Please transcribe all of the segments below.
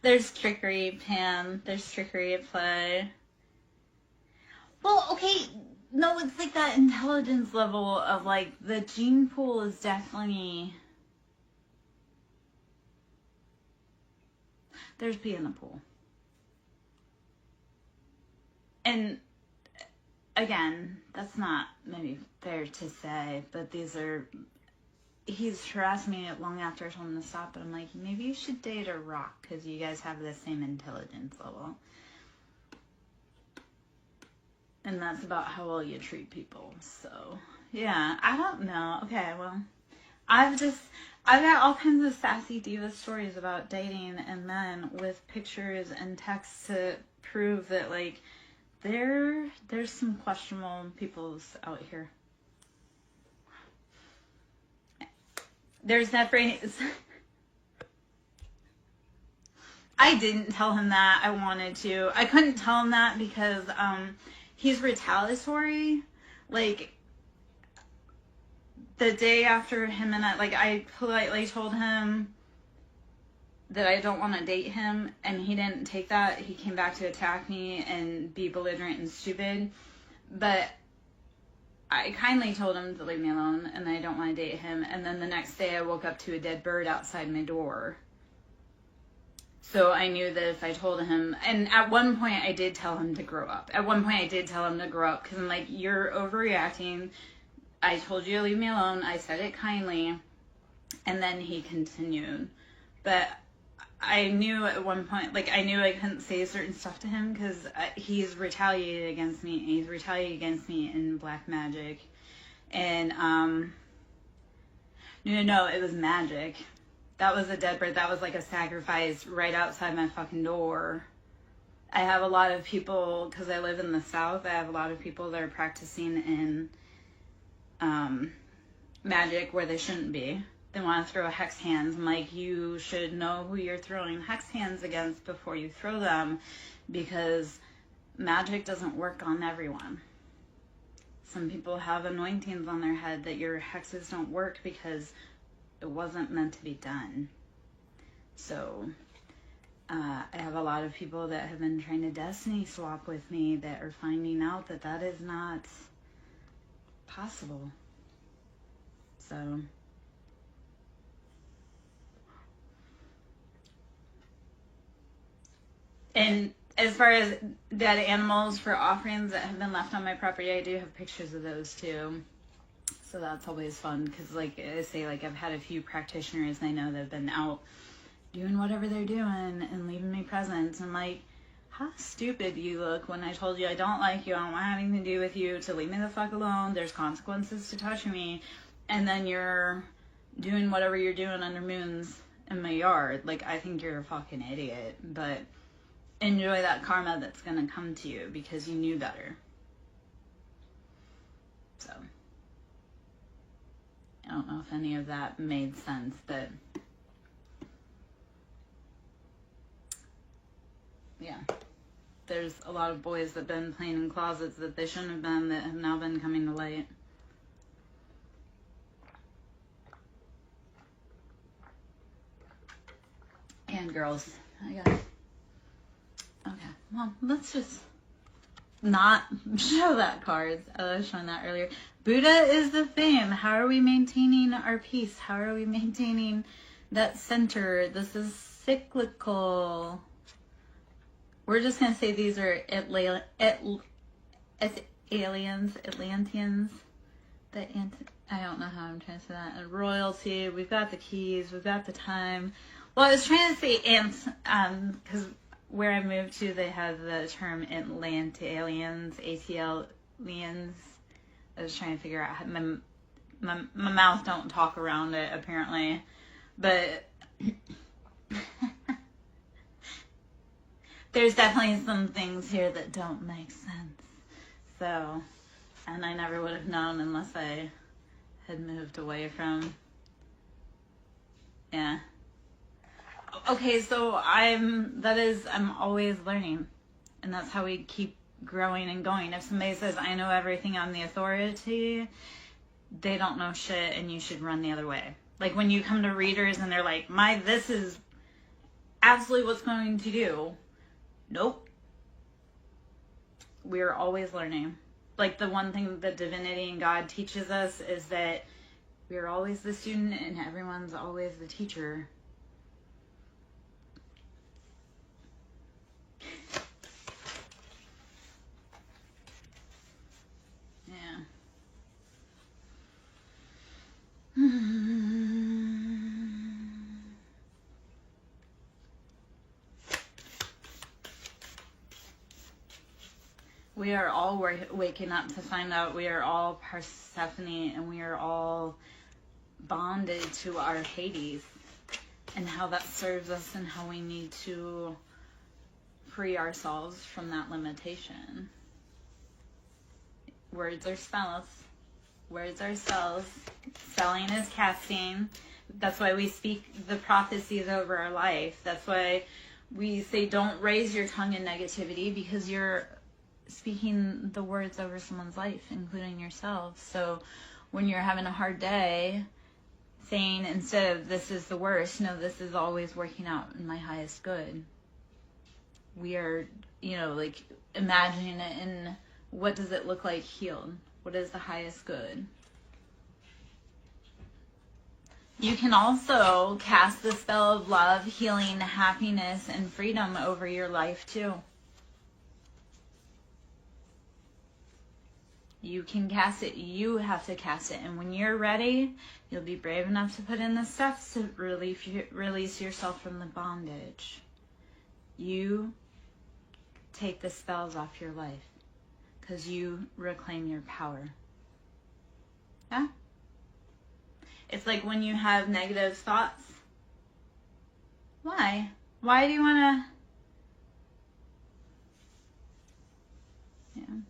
There's trickery, Pam. There's trickery at play. Well, okay, no, it's like that intelligence level of like the gene pool is definitely. There's pee in the pool. And again, that's not maybe fair to say, but he's harassed me long after I told him to stop, but I'm like, maybe you should date a rock because you guys have the same intelligence level. And that's about how well you treat people. So, yeah, I don't know. Okay, well, I've got all kinds of sassy diva stories about dating and men with pictures and texts to prove that, like, there's some questionable peoples out here. There's that phrase. I didn't tell him that. I wanted to. I couldn't tell him that because he's retaliatory. Like, the day after him and I politely told him that I don't want to date him, and he didn't take that. He came back to attack me and be belligerent and stupid. But I kindly told him to leave me alone, and I don't want to date him. And then the next day I woke up to a dead bird outside my door. So I knew that if I told him, and at one point I did tell him to grow up. At one point I did tell him to grow up, because I'm like, you're overreacting. I told you to leave me alone. I said it kindly. And then he continued. But I knew at one point, like, I knew I couldn't say certain stuff to him because he's retaliated against me. And he's retaliated against me in black magic. And, no, it was magic. That was a dead bird. That was like a sacrifice right outside my fucking door. I have a lot of people, because I live in the South, I have a lot of people that are practicing in magic where they shouldn't be. They want to throw hex hands. I'm like, you should know who you're throwing hex hands against before you throw them, because magic doesn't work on everyone. Some people have anointings on their head that your hexes don't work because it wasn't meant to be done. So I have a lot of people that have been trying to destiny swap with me that are finding out that that is not possible. So and as far as dead animals for offerings that have been left on my property, I do have pictures of those too. So that's always fun because, like I say, like I've had a few practitioners I know that have been out doing whatever they're doing and leaving me presents. And like, how stupid you look when I told you I don't like you, I don't want anything to do with you, to leave me the fuck alone. There's consequences to touching me. And then you're doing whatever you're doing under moons in my yard. Like, I think you're a fucking idiot. But enjoy that karma that's going to come to you because you knew better. So I don't know if any of that made sense, but yeah, there's a lot of boys that have been playing in closets that they shouldn't have been, that have now been coming to light. And girls, I got it. Okay, well, let's just not show that cards. I was showing that earlier. Buddha is the theme. How are we maintaining our peace? How are we maintaining that center? This is cyclical. We're just going to say these are aliens, Atlanteans. I don't know how I'm trying to say that. And royalty. We've got the keys. We've got the time. Well, I was trying to say ants, because where I moved to, they have the term Atlanteans, ATLians. I was trying to figure out how my mouth don't talk around it, apparently. But there's definitely some things here that don't make sense. So, and I never would have known unless I had moved away from, yeah. Okay, so I'm always learning. And that's how we keep growing and going. If somebody says, I know everything, I'm the authority, they don't know shit and you should run the other way. Like when you come to readers and they're like, this is absolutely what's going to do. Nope. We're always learning. Like, the one thing that divinity and God teaches us is that we're always the student and everyone's always the teacher. Yeah. We are all waking up to find out we are all Persephone, and we are all bonded to our Hades, and how that serves us and how we need to free ourselves from that limitation. Words are spells. Words are spells. Spelling is casting. That's why we speak the prophecies over our life. That's why we say don't raise your tongue in negativity, because you're speaking the words over someone's life, including yourself. So when you're having a hard day, saying instead of this is the worst, no, this is always working out in my highest good. We are, like, imagining it in what does it look like healed? What is the highest good? You can also cast the spell of love, healing, happiness, and freedom over your life too. You can cast it. You have to cast it. And when you're ready, you'll be brave enough to put in the steps to release yourself from the bondage. You take the spells off your life because you reclaim your power. Yeah? It's like when you have negative thoughts. Why? Why do you want to... Yeah.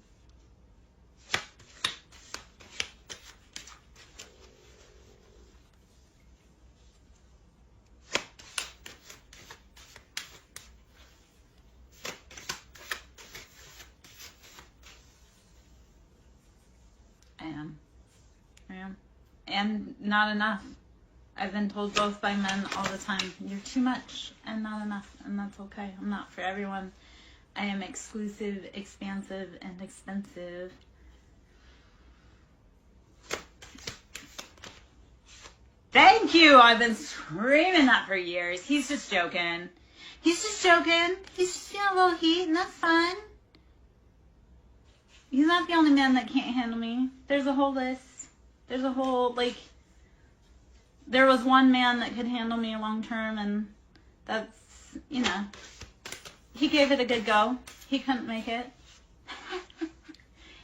I am. And not enough. I've been told both by men all the time, you're too much and not enough, and that's okay. I'm not for everyone. I am exclusive, expansive, and expensive. Thank you! I've been screaming that for years. He's just joking. He's just joking. He's just feeling a little heat, and that's fine. He's not the only man that can't handle me. There's a whole list. There's a whole, there was one man that could handle me long term, and that's, he gave it a good go. He couldn't make it.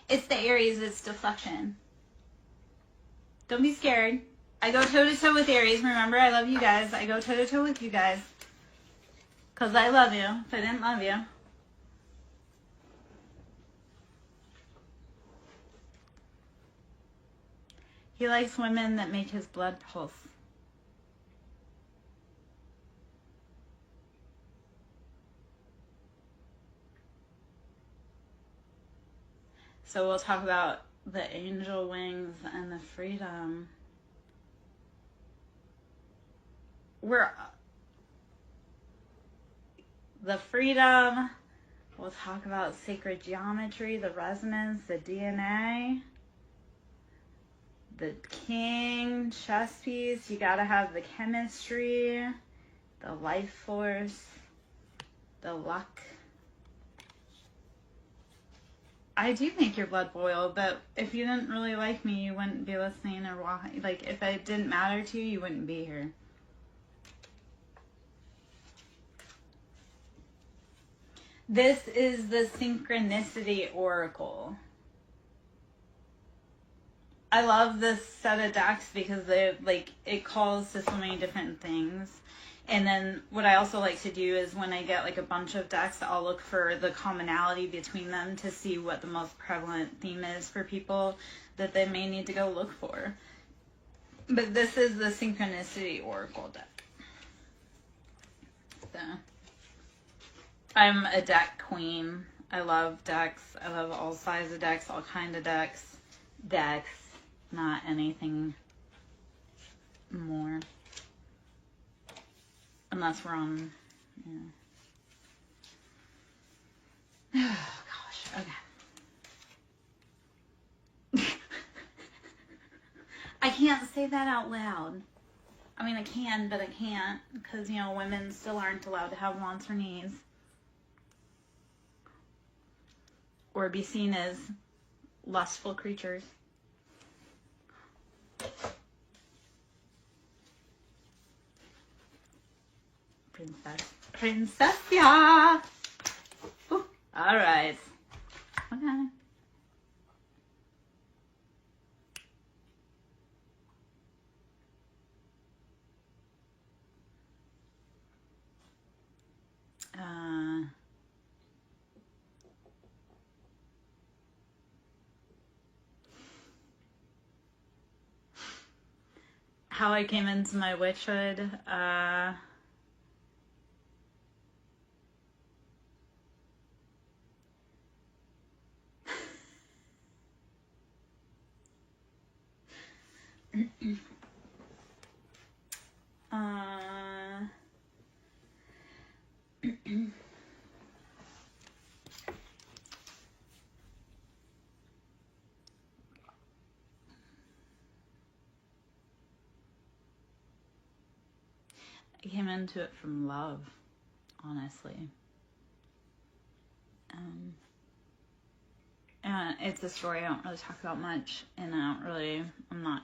It's the Aries, it's deflection. Don't be scared. I go toe-to-toe with Aries. Remember, I love you guys. I go toe-to-toe with you guys. Because I love you. If I didn't love you. He likes women that make his blood pulse. So we'll talk about the angel wings and the freedom. The freedom, we'll talk about sacred geometry, the resonance, the DNA. The king, chess piece, you gotta have the chemistry, the life force, the luck. I do make your blood boil, but if you didn't really like me, you wouldn't be listening or watching. If it didn't matter to you, you wouldn't be here. This is the Synchronicity Oracle. I love this set of decks because it calls to so many different things. And then what I also like to do is when I get a bunch of decks, I'll look for the commonality between them to see what the most prevalent theme is for people that they may need to go look for. But this is the Synchronicity Oracle deck. So I'm a deck queen. I love decks. I love all sizes of decks, all kind of decks. Not anything more. Unless we're on, Yeah. Oh, gosh. Okay. I can't say that out loud. I mean, I can, but I can't because, you know, women still aren't allowed to have wants or needs or be seen as lustful creatures. Princess, yeah. All right. Okay. How I came into my witchhood. I came into it from love, honestly. And it's a story I don't really talk about much, and I'm not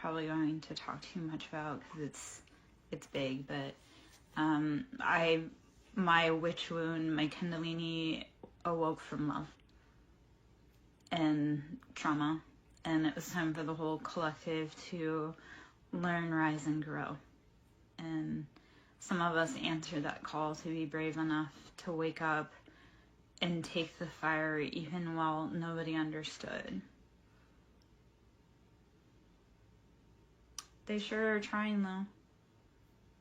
probably going to talk too much about because it's big, but my witch wound, my Kundalini awoke from love and trauma, and it was time for the whole collective to learn, rise, and grow. And some of us answered that call to be brave enough to wake up and take the fire even while nobody understood. They sure are trying though.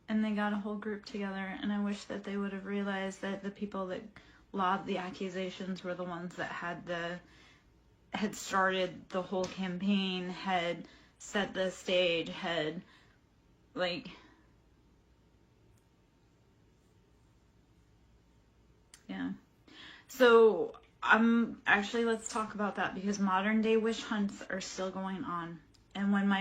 And they got a whole group together, and I wish that they would have realized that the people that lobbed the accusations were the ones that had started the whole campaign, had set the stage, had yeah. So let's talk about that, because modern day witch hunts are still going on. And when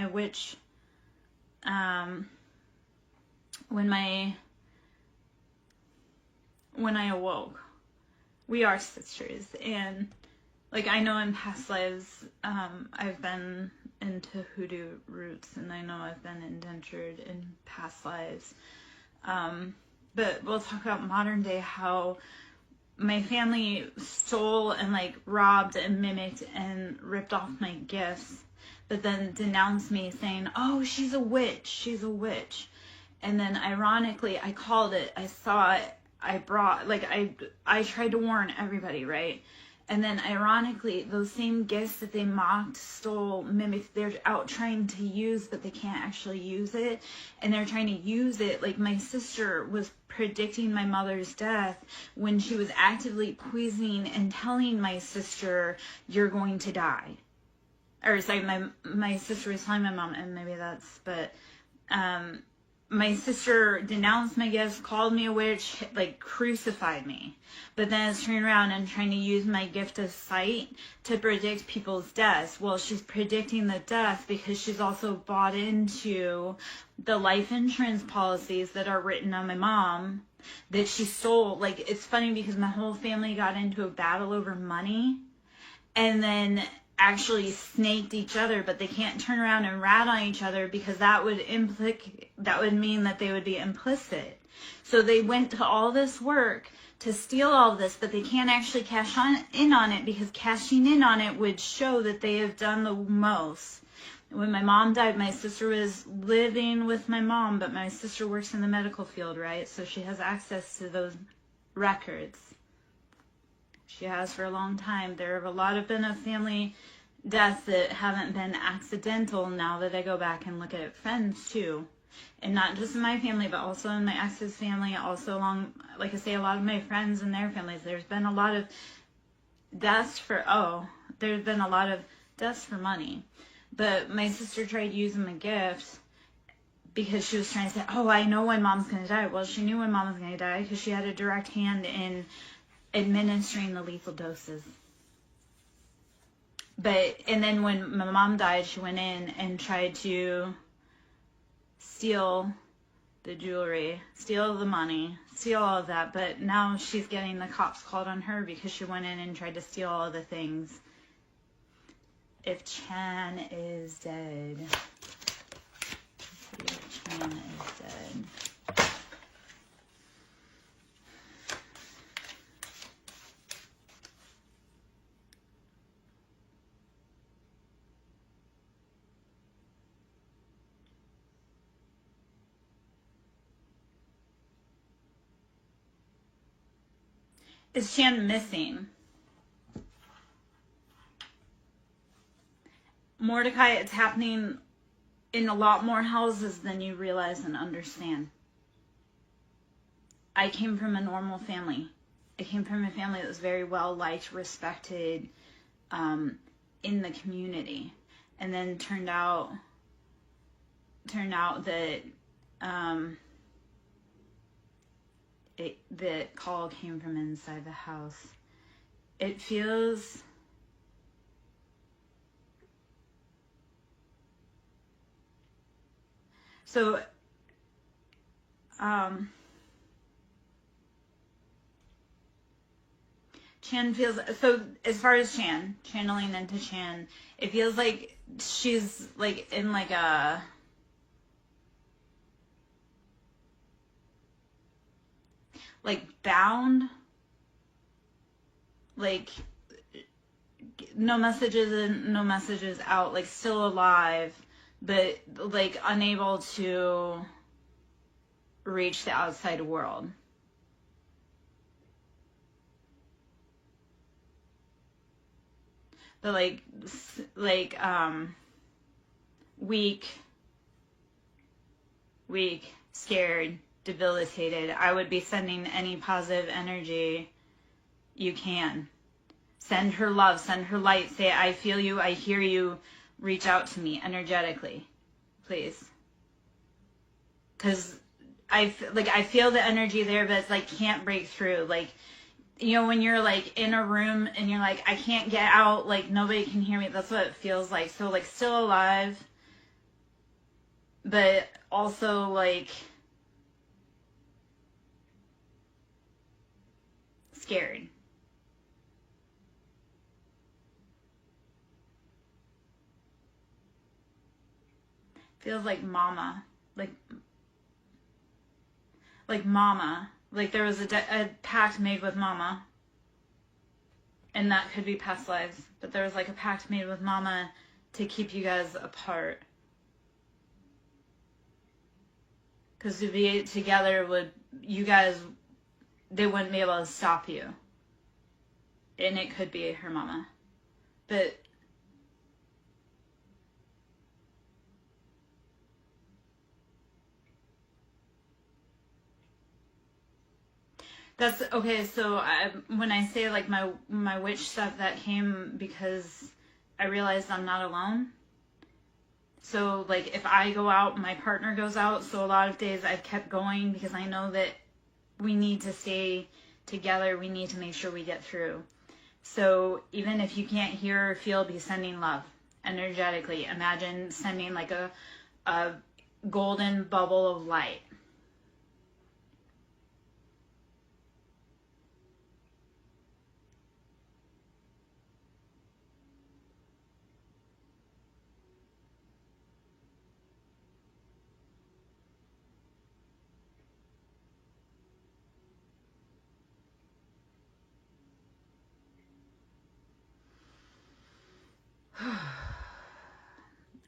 I awoke, we are sisters. And I know in past lives, I've been into hoodoo roots, and I know I've been indentured in past lives. But we'll talk about modern day, how my family stole and robbed and mimicked and ripped off my gifts, but then denounced me saying, oh, she's a witch. And then ironically, I called it, I saw it, I brought, I tried to warn everybody, right? And then ironically, those same gifts that they mocked, stole, mimicked, they're out trying to use, but they can't actually use it. And they're trying to use it. My sister was predicting my mother's death when she was actively poisoning and telling my sister, you're going to die. Or sorry, my sister was telling my mom, and maybe that's, but my sister denounced my gifts, called me a witch, crucified me. But then is turning around and trying to use my gift of sight to predict people's deaths. Well, she's predicting the death because she's also bought into the life insurance policies that are written on my mom that she stole. It's funny because my whole family got into a battle over money, and then actually snaked each other, but they can't turn around and rat on each other because that would mean that they would be implicit. So they went to all this work to steal all this, but they can't actually cash in on it, because cashing in on it would show that they have done the most. When my mom died, my sister was living with my mom, but my sister works in the medical field, right? So she has access to those records. She has for a long time. There have a lot of been of family deaths that haven't been accidental, now that I go back and look at friends too. And not just in my family, but also in my ex's family, also along, like I say, a lot of my friends and their families. There's been a lot of deaths for money. But my sister tried using my gift because she was trying to say, oh, I know when mom's going to die. Well, she knew when mom was going to die because she had a direct hand in administering the lethal doses. And then when my mom died, she went in and tried to steal the jewelry, steal the money, steal all of that. But now she's getting the cops called on her because she went in and tried to steal all the things. If Chan is dead. Let's see if Chan is dead. Is Chan missing? Mordecai, it's happening in a lot more houses than you realize and understand. I came from a normal family. I came from a family that was very well liked, respected in the community. And then turned out that the call came from inside the house. It feels so. Chan feels so. As far as Chan channeling into Chan, it feels like she's like in like a bound, like no messages in, no messages out, like still alive, but like unable to reach the outside world. But weak, scared, debilitated. I would be sending any positive energy you can. Send her love, send her light. Say, I feel you, I hear you. Reach out to me energetically, please. Because I feel the energy there, but it's like can't break through. Like, you know, when you're like in a room and you're like, I can't get out, like nobody can hear me. That's what it feels like. So like still alive, but also like scared. Feels like mama, like mama. Like there was a pact made with mama, and that could be past lives, but there was like a pact made with mama to keep you guys apart. Because to be together they wouldn't be able to stop you. And it could be her mama. But that's okay. So when I say like my witch stuff, that came because I realized I'm not alone. So like if I go out, my partner goes out. So a lot of days I've kept going because I know that we need to stay together. We need to make sure we get through. So even if you can't hear or feel, be sending love energetically. Imagine sending like a golden bubble of light.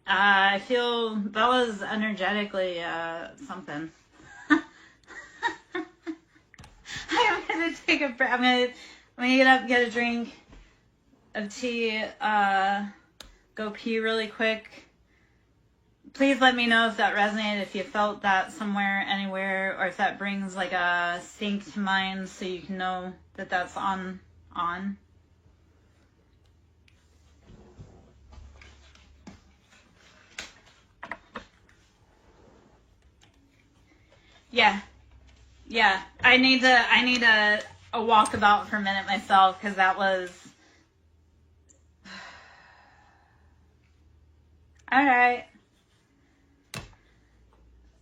I feel that was energetically something. I'm gonna take a breath. I'm gonna get up, get a drink of tea, go pee really quick. Please let me know if that resonated, if you felt that somewhere, anywhere, or if that brings like a sync to mind so you can know that that's on. Yeah. Yeah. I need a walkabout for a minute myself because that was all right.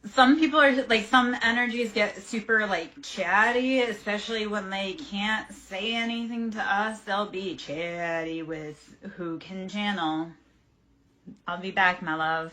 Some people are like, some energies get super like chatty, especially when they can't say anything to us. They'll be chatty with who can channel. I'll be back, my love.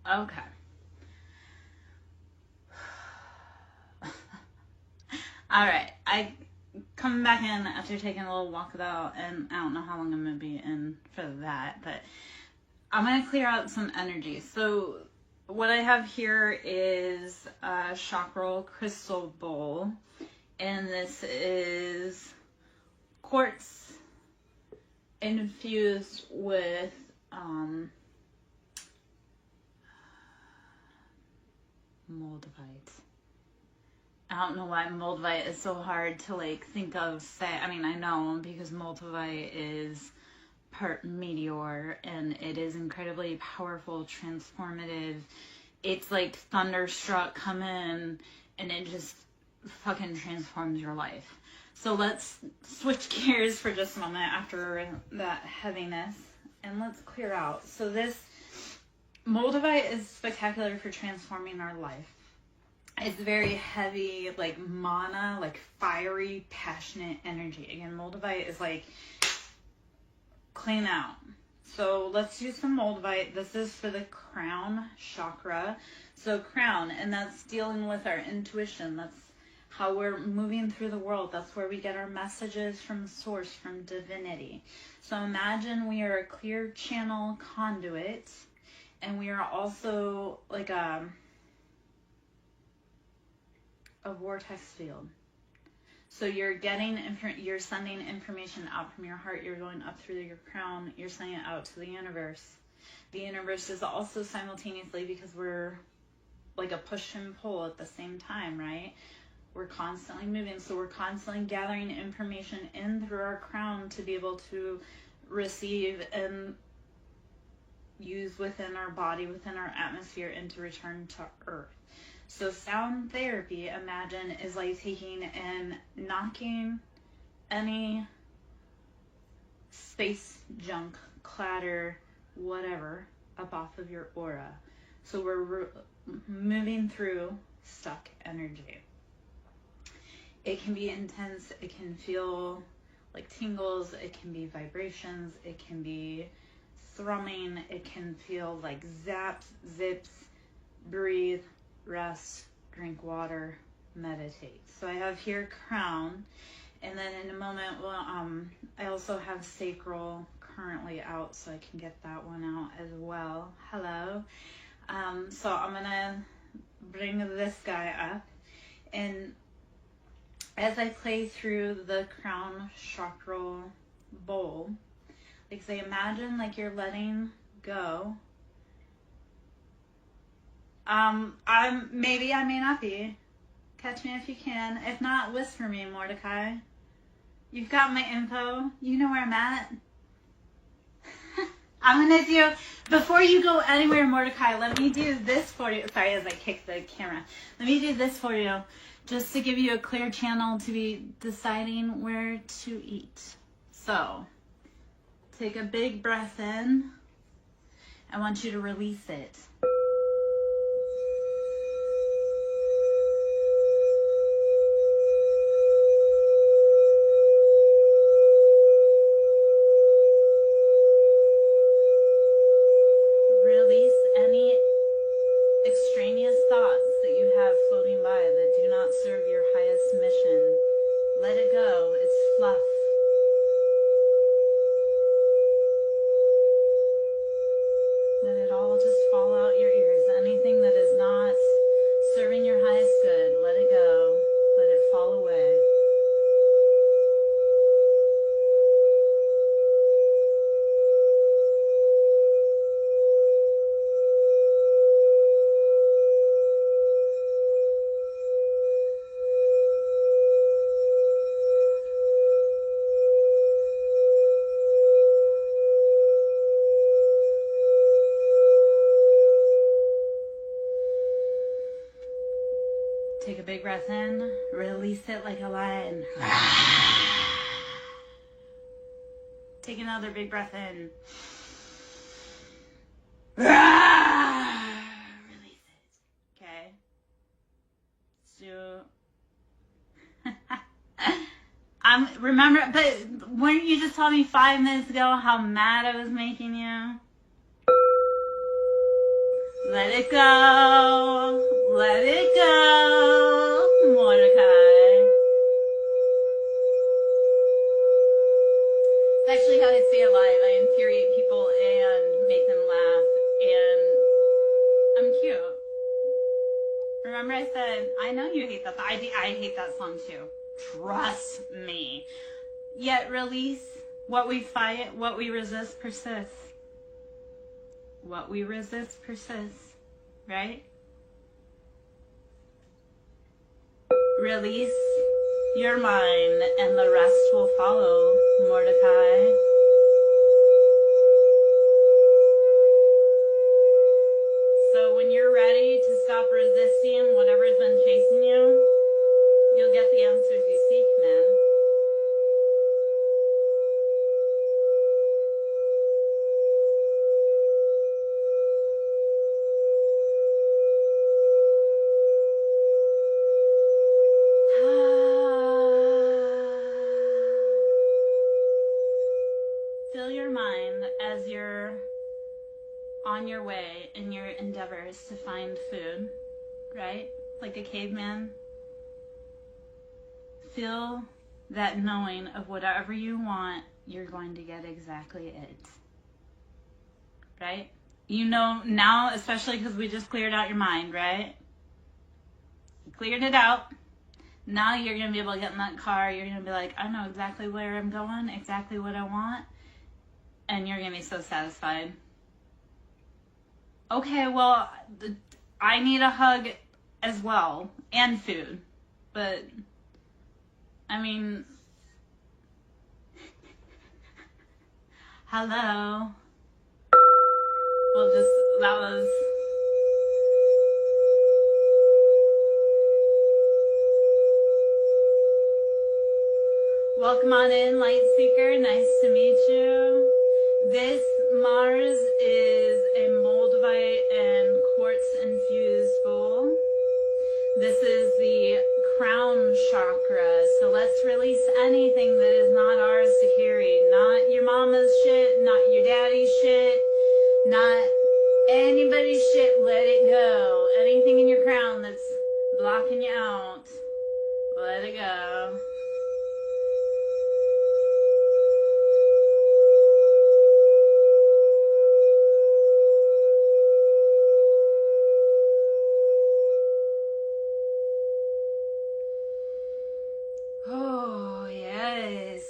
Okay. All right. I coming back in after taking a little walkabout, and I don't know how long I'm gonna be in for that, but I'm gonna clear out some energy. So what I have here is a chakral crystal bowl, and this is quartz infused with moldavite. I don't know why moldavite is so hard to like think of. Say, I mean, I know because moldavite is part meteor and it is incredibly powerful, transformative. It's like thunderstruck, come in, and it just fucking transforms your life. So let's switch gears for just a moment after that heaviness, and let's clear out. So this moldavite is spectacular for transforming our life. It's very heavy, like mana, like fiery, passionate energy. Again, moldavite is like clean out. So let's use some moldavite. This is for the crown chakra. So crown, and that's dealing with our intuition. That's how we're moving through the world. That's where we get our messages from source, from divinity. So imagine we are a clear channel conduit, and we are also like a vortex field. So you're getting, you're sending information out from your heart. You're going up through your crown. You're sending it out to the universe. The universe is also simultaneously, because we're like a push and pull at the same time, right? We're constantly moving. So we're constantly gathering information in through our crown to be able to receive and use within our body, within our atmosphere, and to return to earth. So sound therapy, imagine, is like taking and knocking any space junk, clatter, whatever, up off of your aura. So we're moving through stuck energy. It can be intense. It can feel like tingles. It can be vibrations. It can be thrumming. It can feel like zaps, zips. Breathe, rest, drink water, meditate. So I have here crown, and then in a moment, well, I also have sacral currently out, so I can get that one out as well. Hello. So I'm gonna bring this guy up, and as I play through the crown chakral bowl, like say, imagine like you're letting go. I may not be. Catch me if you can. If not, whisper me, Mordecai. You've got my info. You know where I'm at. I'm gonna do, before you go anywhere, Mordecai, let me do this for you. Sorry, as I kick the camera. Let me do this for you, just to give you a clear channel to be deciding where to eat. So, take a big breath in. I want you to release it. Take a big breath in, release it like a lion. Take another big breath in. Release it. Okay. So remember, but weren't you just telling me 5 minutes ago how mad I was making you? Let it go. Let it go, Mordecai. It's actually how I stay alive. I infuriate people and make them laugh. And I'm cute. Remember I said, I know you hate that. I hate that song too. Trust me. Yet release. What we fight, what we resist persists. What we resist persists. Right? Release your mind and the rest will follow, Mordecai. So when you're ready to stop resisting whatever's been chasing you, you'll get the answers you seek, man. Fill your mind as you're on your way in your endeavors to find food, right? Like a caveman. Feel that knowing of whatever you want, you're going to get exactly it. Right? You know now, especially because we just cleared out your mind, right? You cleared it out. Now you're going to be able to get in that car. You're going to be like, I know exactly where I'm going, exactly what I want. And you're going to be so satisfied. Okay, well, I need a hug as well. And food. But, I mean, hello. Well, that was... Welcome on in, Lightseeker. Nice to meet you. This Mars is a moldavite and quartz infused bowl. This is the crown chakra. So let's release anything that is not ours to carry. Not your mama's shit, not your daddy's shit, not anybody's shit. Let it go. Anything in your crown that's blocking you out, let it go.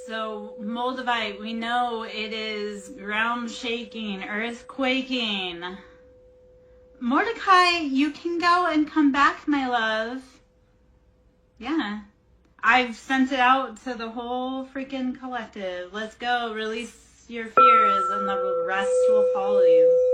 So Moldavite, we know it is ground shaking, earth quaking. Mordecai, you can go and come back, my love. Yeah. I've sent it out to the whole freaking collective. Let's go. Release your fears and the rest will follow you.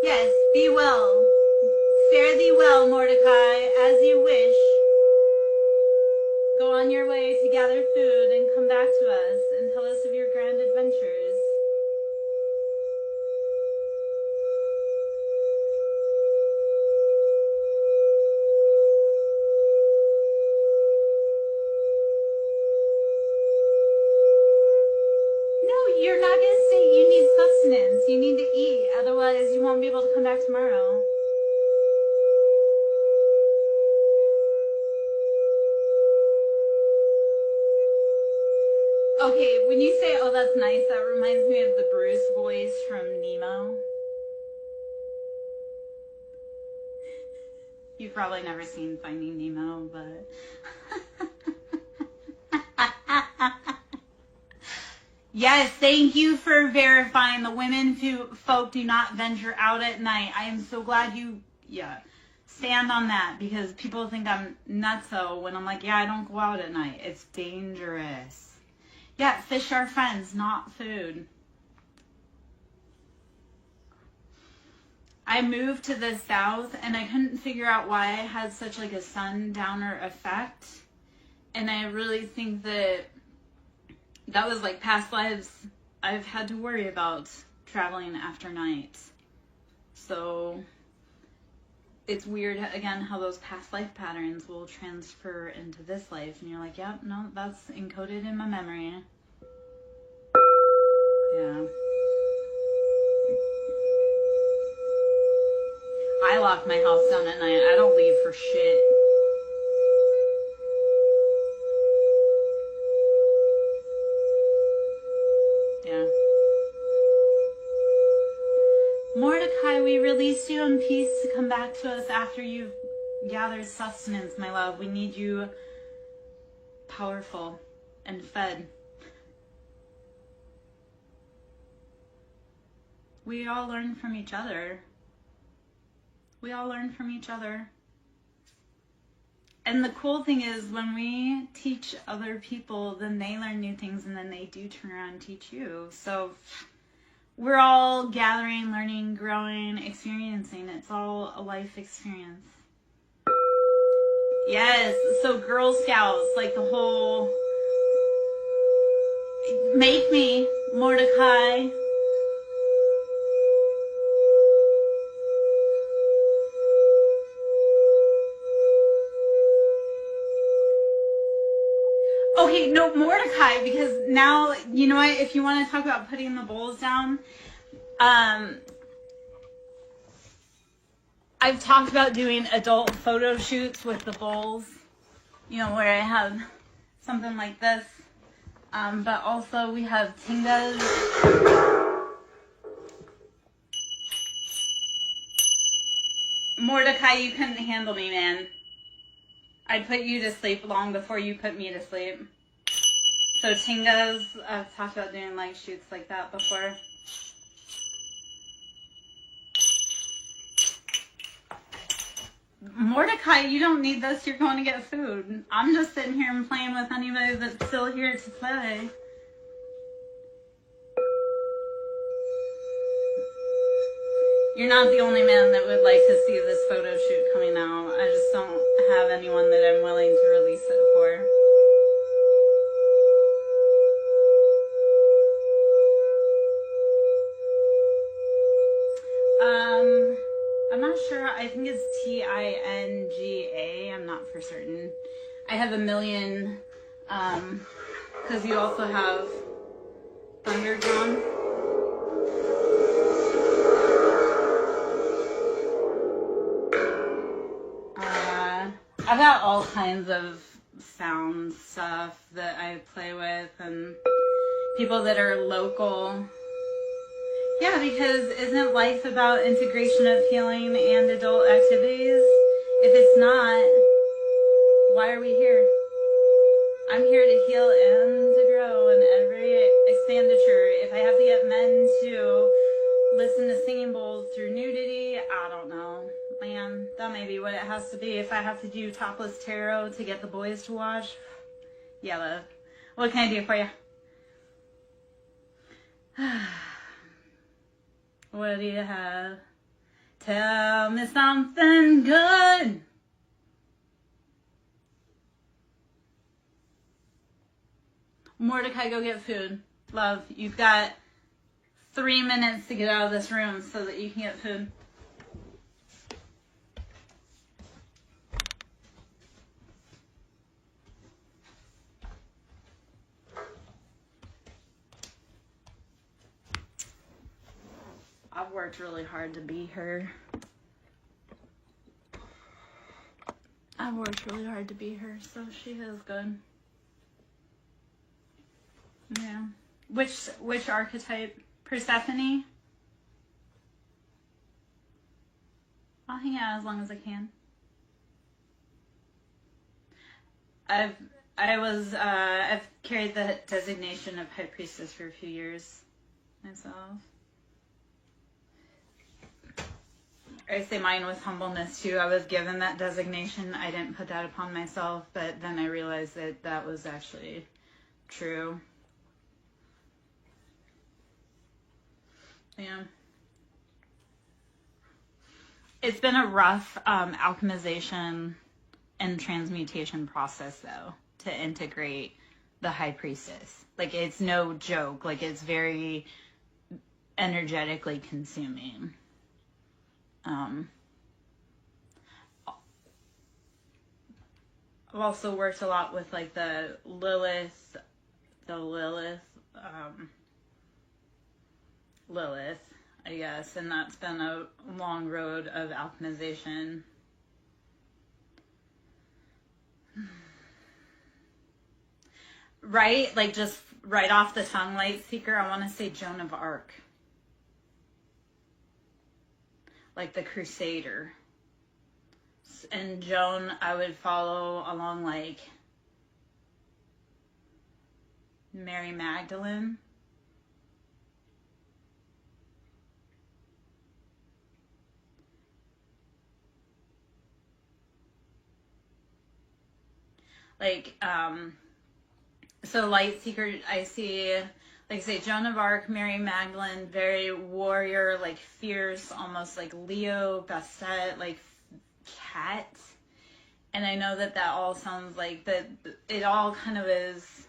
Yes, be well. Fare thee well, Mordecai, as you wish. Go on your way to gather food and come back to us and tell us of your grand adventures. No, you're not going to stay. You need sustenance. You need to eat. Otherwise, you won't be able to come back tomorrow. Okay, when you say, oh, that's nice, that reminds me of the Bruce voice from Nemo. You've probably never seen Finding Nemo, but... Yes, thank you for verifying. The women folk do not venture out at night. I am so glad you, stand on that, because people think I'm nutso when I'm like, yeah, I don't go out at night. It's dangerous. Yeah, fish are friends, not food. I moved to the south and I couldn't figure out why I had such like a sundowner effect. And I really think that was like past lives I've had to worry about traveling after night. So it's weird, again, how those past life patterns will transfer into this life. And you're like, yep, no, that's encoded in my memory. Yeah. I lock my house down at night. I don't leave for shit. Yeah. Mordecai, we release you in peace to come back to us after you've gathered sustenance, my love. We need you powerful and fed. We all learn from each other. We all learn from each other. And the cool thing is, when we teach other people, then they learn new things, and then they do turn around and teach you. So we're all gathering, learning, growing, experiencing. It's all a life experience. Yes, so Girl Scouts, like the whole, make me, Mordecai. Okay, no, Mordecai, because now, you know what, if you want to talk about putting the bowls down, I've talked about doing adult photo shoots with the bowls, you know, where I have something like this, but also we have tingas. Mordecai, you couldn't handle me, man. I'd put you to sleep long before you put me to sleep. So tingas, I've talked about doing like shoots like that before. Mordecai, you don't need this. You're going to get food. I'm just sitting here and playing with anybody that's still here to play. You're not the only man that would like to see this photo shoot coming out. I just don't have anyone that I'm willing to release it for. I'm not sure. I think it's Tinga. I'm not for certain. I have a million, because you also have Thunderdrum. I've got all kinds of sound stuff that I play with, and people that are local. Yeah, because isn't life about integration of healing and adult activities? If it's not, why are we here? I'm here to heal and to grow in every expenditure. If I have to get men to listen to singing bowls through nudity, I don't know. Man, that may be what it has to be. If I have to do topless tarot to get the boys to watch, yeah, love. What can I do for you? What do you have? Tell me something good. Mordecai, go get food. Love, you've got 3 minutes to get out of this room so that you can get food. I've worked really hard to be her. I've worked really hard to be her, so she is good. Yeah. Which archetype? Persephone? I'll hang out as long as I can. I've carried the designation of High Priestess for a few years myself. I say mine with humbleness too. I was given that designation. I didn't put that upon myself, but then I realized that that was actually true. Yeah. It's been a rough alchemization and transmutation process, though, to integrate the High Priestess. Like, it's no joke. Like, it's very energetically consuming. I've also worked a lot with like the Lilith, I guess, and that's been a long road of alchemization. Right? Like just right off the tongue, Light Seeker, I want to say Joan of Arc. Like the Crusader. And Joan, I would follow along like Mary Magdalene. Like, so Light Seeker, I see, like I say, Joan of Arc, Mary Magdalene, very warrior, like fierce, almost like Leo, Bastet, like cat. And I know that all sounds like that, it all kind of is.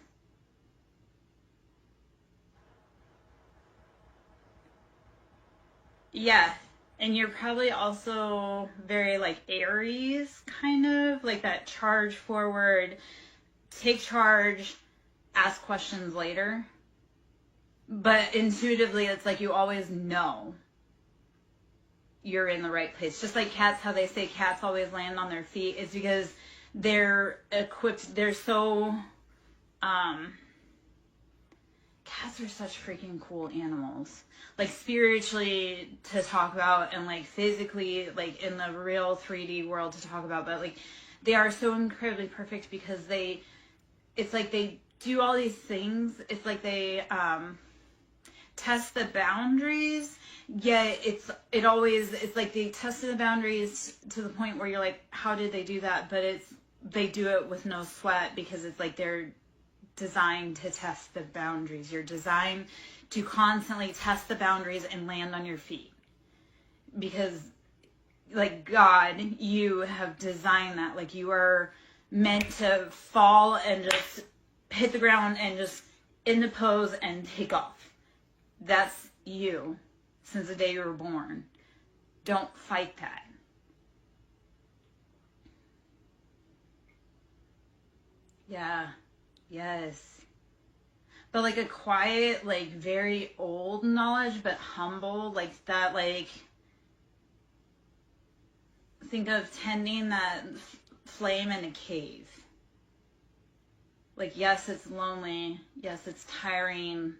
Yeah. And you're probably also very like Aries, kind of like that charge forward, take charge, ask questions later. But intuitively, it's like you always know you're in the right place. Just like cats, how they say cats always land on their feet. It's because they're equipped, they're so, cats are such freaking cool animals. Like spiritually to talk about and like physically, like in the real 3D world to talk about. But like they are so incredibly perfect because it's like they do all these things. It's like they test the boundaries, yet it's like they tested the boundaries to the point where you're like, how did they do that? But they do it with no sweat because it's like they're designed to test the boundaries. You're designed to constantly test the boundaries and land on your feet because like God, you have designed that. Like you are meant to fall and just hit the ground and just into pose and take off. That's you since the day you were born. Don't fight that. Yeah. Yes. But like a quiet, like very old knowledge, but humble, like that, like think of tending that flame in a cave. Like, yes, it's lonely. Yes, it's tiring.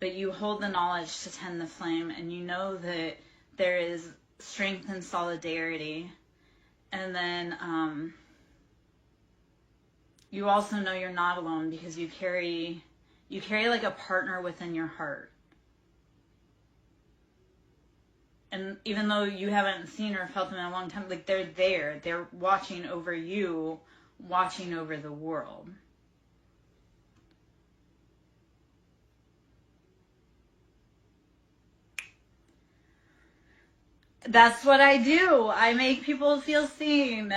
But you hold the knowledge to tend the flame, and you know that there is strength and solidarity. And then you also know you're not alone because you carry like a partner within your heart. And even though you haven't seen or felt them in a long time, like they're there. They're watching over you, watching over the world. That's what I do. I make people feel seen.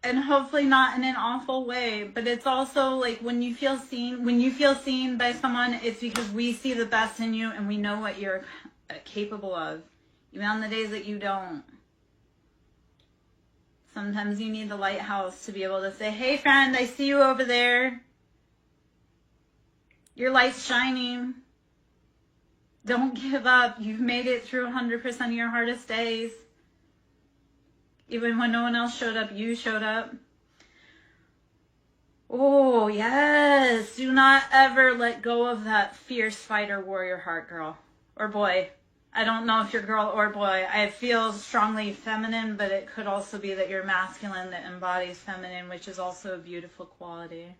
And hopefully not in an awful way. But it's also like when you feel seen by someone, it's because we see the best in you and we know what you're capable of. Even on the days that you don't. Sometimes you need the lighthouse to be able to say, hey friend, I see you over there. Your light's shining. Don't give up. You've made it through 100% of your hardest days. Even when no one else showed up, you showed up. Oh, yes. Do not ever let go of that fierce fighter warrior heart, girl. Or boy. I don't know if you're girl or boy. I feel strongly feminine, but it could also be that you're masculine that embodies feminine, which is also a beautiful quality.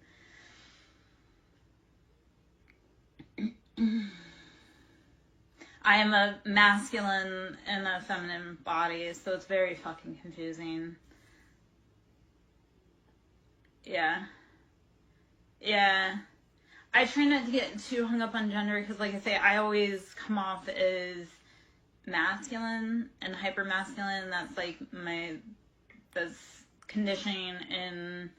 I am a masculine and a feminine body, so it's very fucking confusing. Yeah. Yeah. I try not to get too hung up on gender because, like I say, I always come off as masculine and hyper masculine. That's like that's conditioning in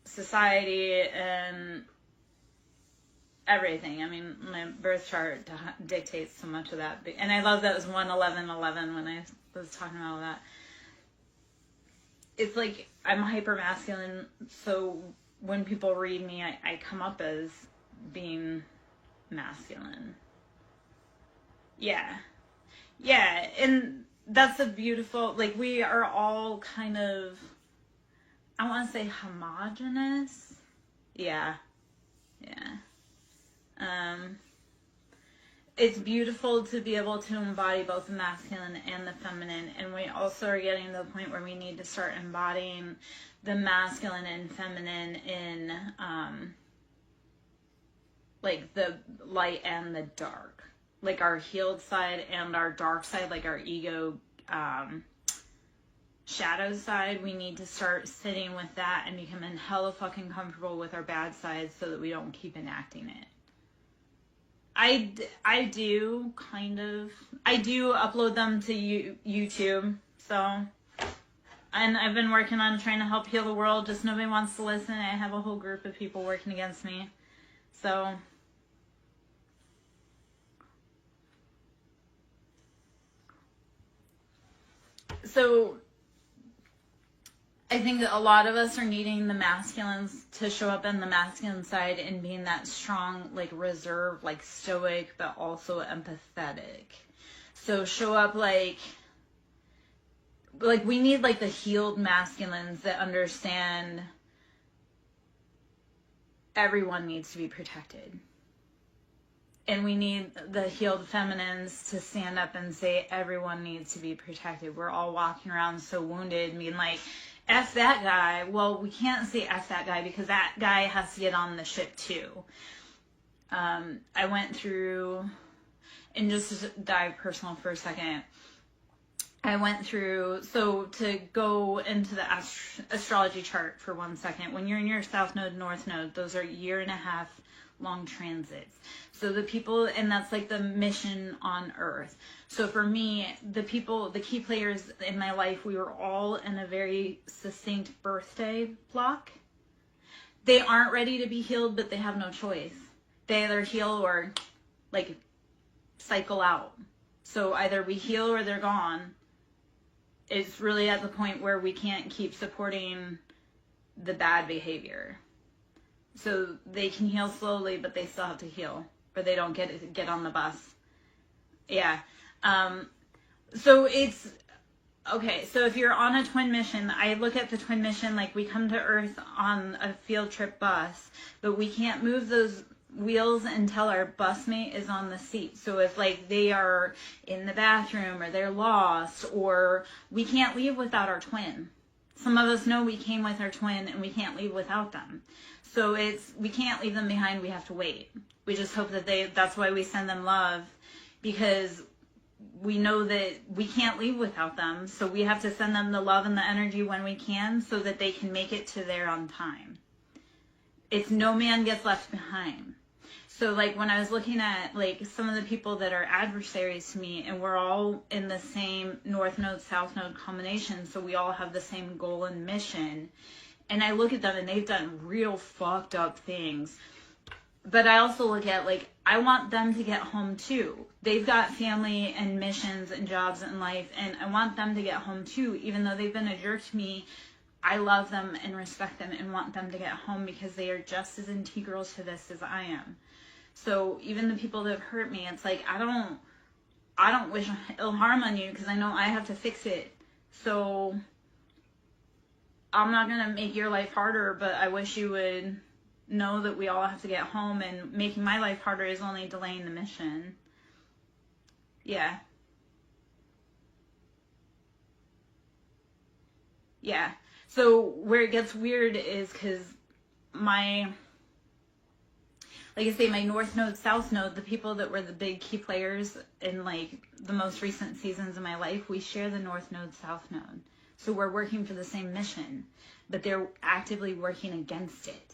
society and everything. I mean, my birth chart dictates so much of that. And I love that it was 1/11/11 when I was talking about all that. it's like I'm hyper masculine, so when people read me, I come up as being masculine. Yeah. Yeah, and that's a beautiful, like, we are all kind of, I want to say homogenous. Yeah. Yeah. It's beautiful to be able to embody both the masculine and the feminine, and we also are getting to the point where we need to start embodying the masculine and feminine in like the light and the dark, like our healed side and our dark side, like our ego shadow side. We need to start sitting with that and becoming hella fucking comfortable with our bad sides so that we don't keep enacting it. I do kind of, I do upload them to YouTube, so, and I've been working on trying to help heal the world, just nobody wants to listen. I have a whole group of people working against me, so I think that a lot of us are needing the masculines to show up in the masculine side and being that strong, like reserved, like stoic, but also empathetic. So show up like we need like the healed masculines that understand everyone needs to be protected. And we need the healed feminines to stand up and say everyone needs to be protected. We're all walking around so wounded, being like, F that guy. Well, we can't say F that guy because that guy has to get on the ship too. I went through, and just to dive personal for a second, I went through, so to go into the astrology chart for 1 second, when you're in your South Node, North Node, those are 1.5-year long transits. So the people, and that's like the mission on Earth. So for me, the people, the key players in my life, we were all in a very succinct birthday block. They aren't ready to be healed, but they have no choice. They either heal or like cycle out. So either we heal or they're gone. It's really at the point where we can't keep supporting the bad behavior. So they can heal slowly, but they still have to heal, or they don't get on the bus. Yeah. So it's, okay, so if you're on a twin mission, I look at the twin mission like we come to Earth on a field trip bus, but we can't move those wheels until our busmate is on the seat. So if like they are in the bathroom or they're lost, or we can't leave without our twin. Some of us know we came with our twin and we can't leave without them. So we can't leave them behind, we have to wait. We just hope that that's why we send them love, because we know that we can't leave without them. So we have to send them the love and the energy when we can so that they can make it to there on time. It's no man gets left behind. So like when I was looking at like some of the people that are adversaries to me, and we're all in the same North Node, South Node combination, so we all have the same goal and mission. And I look at them and they've done real fucked up things. But I also look at like, I want them to get home too. They've got family and missions and jobs in life, and I want them to get home too. Even though they've been a jerk to me, I love them and respect them and want them to get home because they are just as integral to this as I am. So even the people that have hurt me, it's like, I don't wish ill harm on you because I know I have to fix it. So I'm not going to make your life harder, but I wish you would know that we all have to get home, and making my life harder is only delaying the mission. Yeah. Yeah. So where it gets weird is because like I say, my North Node, South Node, the people that were the big key players in like the most recent seasons of my life, we share the North Node, South Node. So we're working for the same mission, but they're actively working against it.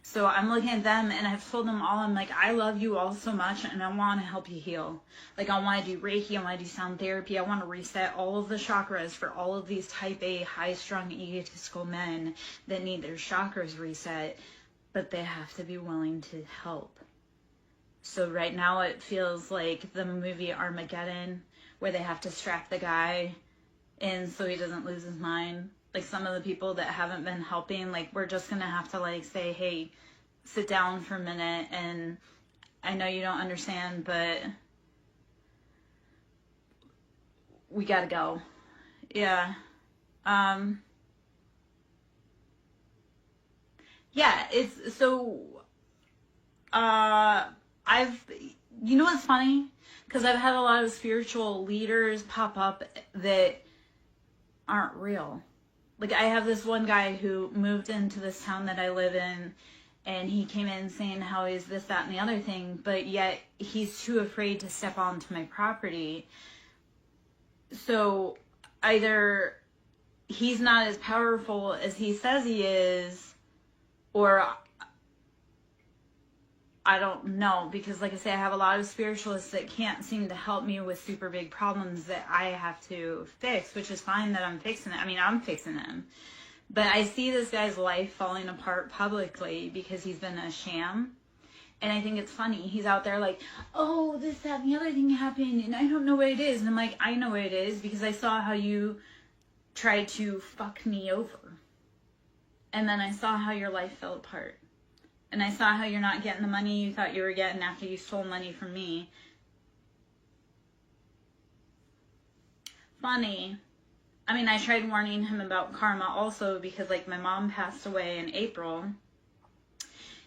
So I'm looking at them and I've told them all, I'm like, I love you all so much and I want to help you heal. Like I want to do Reiki, I want to do sound therapy, I want to reset all of the chakras for all of these type A, high-strung, egotistical men that need their chakras reset, but they have to be willing to help. So right now it feels like the movie Armageddon, where they have to strap the guy in so he doesn't lose his mind. like some of the people that haven't been helping, like we're just gonna have to like say, hey, sit down for a minute, and I know you don't understand, but we gotta go. Yeah. Yeah, it's so you know what's funny? Because I've had a lot of spiritual leaders pop up that aren't real. Like, I have this one guy who moved into this town that I live in, and he came in saying how he's this, that, and the other thing, but yet he's too afraid to step onto my property. So either he's not as powerful as he says he is, or I don't know, because like I say, I have a lot of spiritualists that can't seem to help me with super big problems that I have to fix, which is fine that I'm fixing it. I mean, I'm fixing them. But I see this guy's life falling apart publicly because he's been a sham. And I think it's funny. He's out there like, oh, this, that, and the other thing happened, and I don't know what it is. And I'm like, I know what it is because I saw how you tried to fuck me over. And then I saw how your life fell apart. And I saw how you're not getting the money you thought you were getting after you stole money from me. Funny. I mean, I tried warning him about karma also because, like, my mom passed away in April.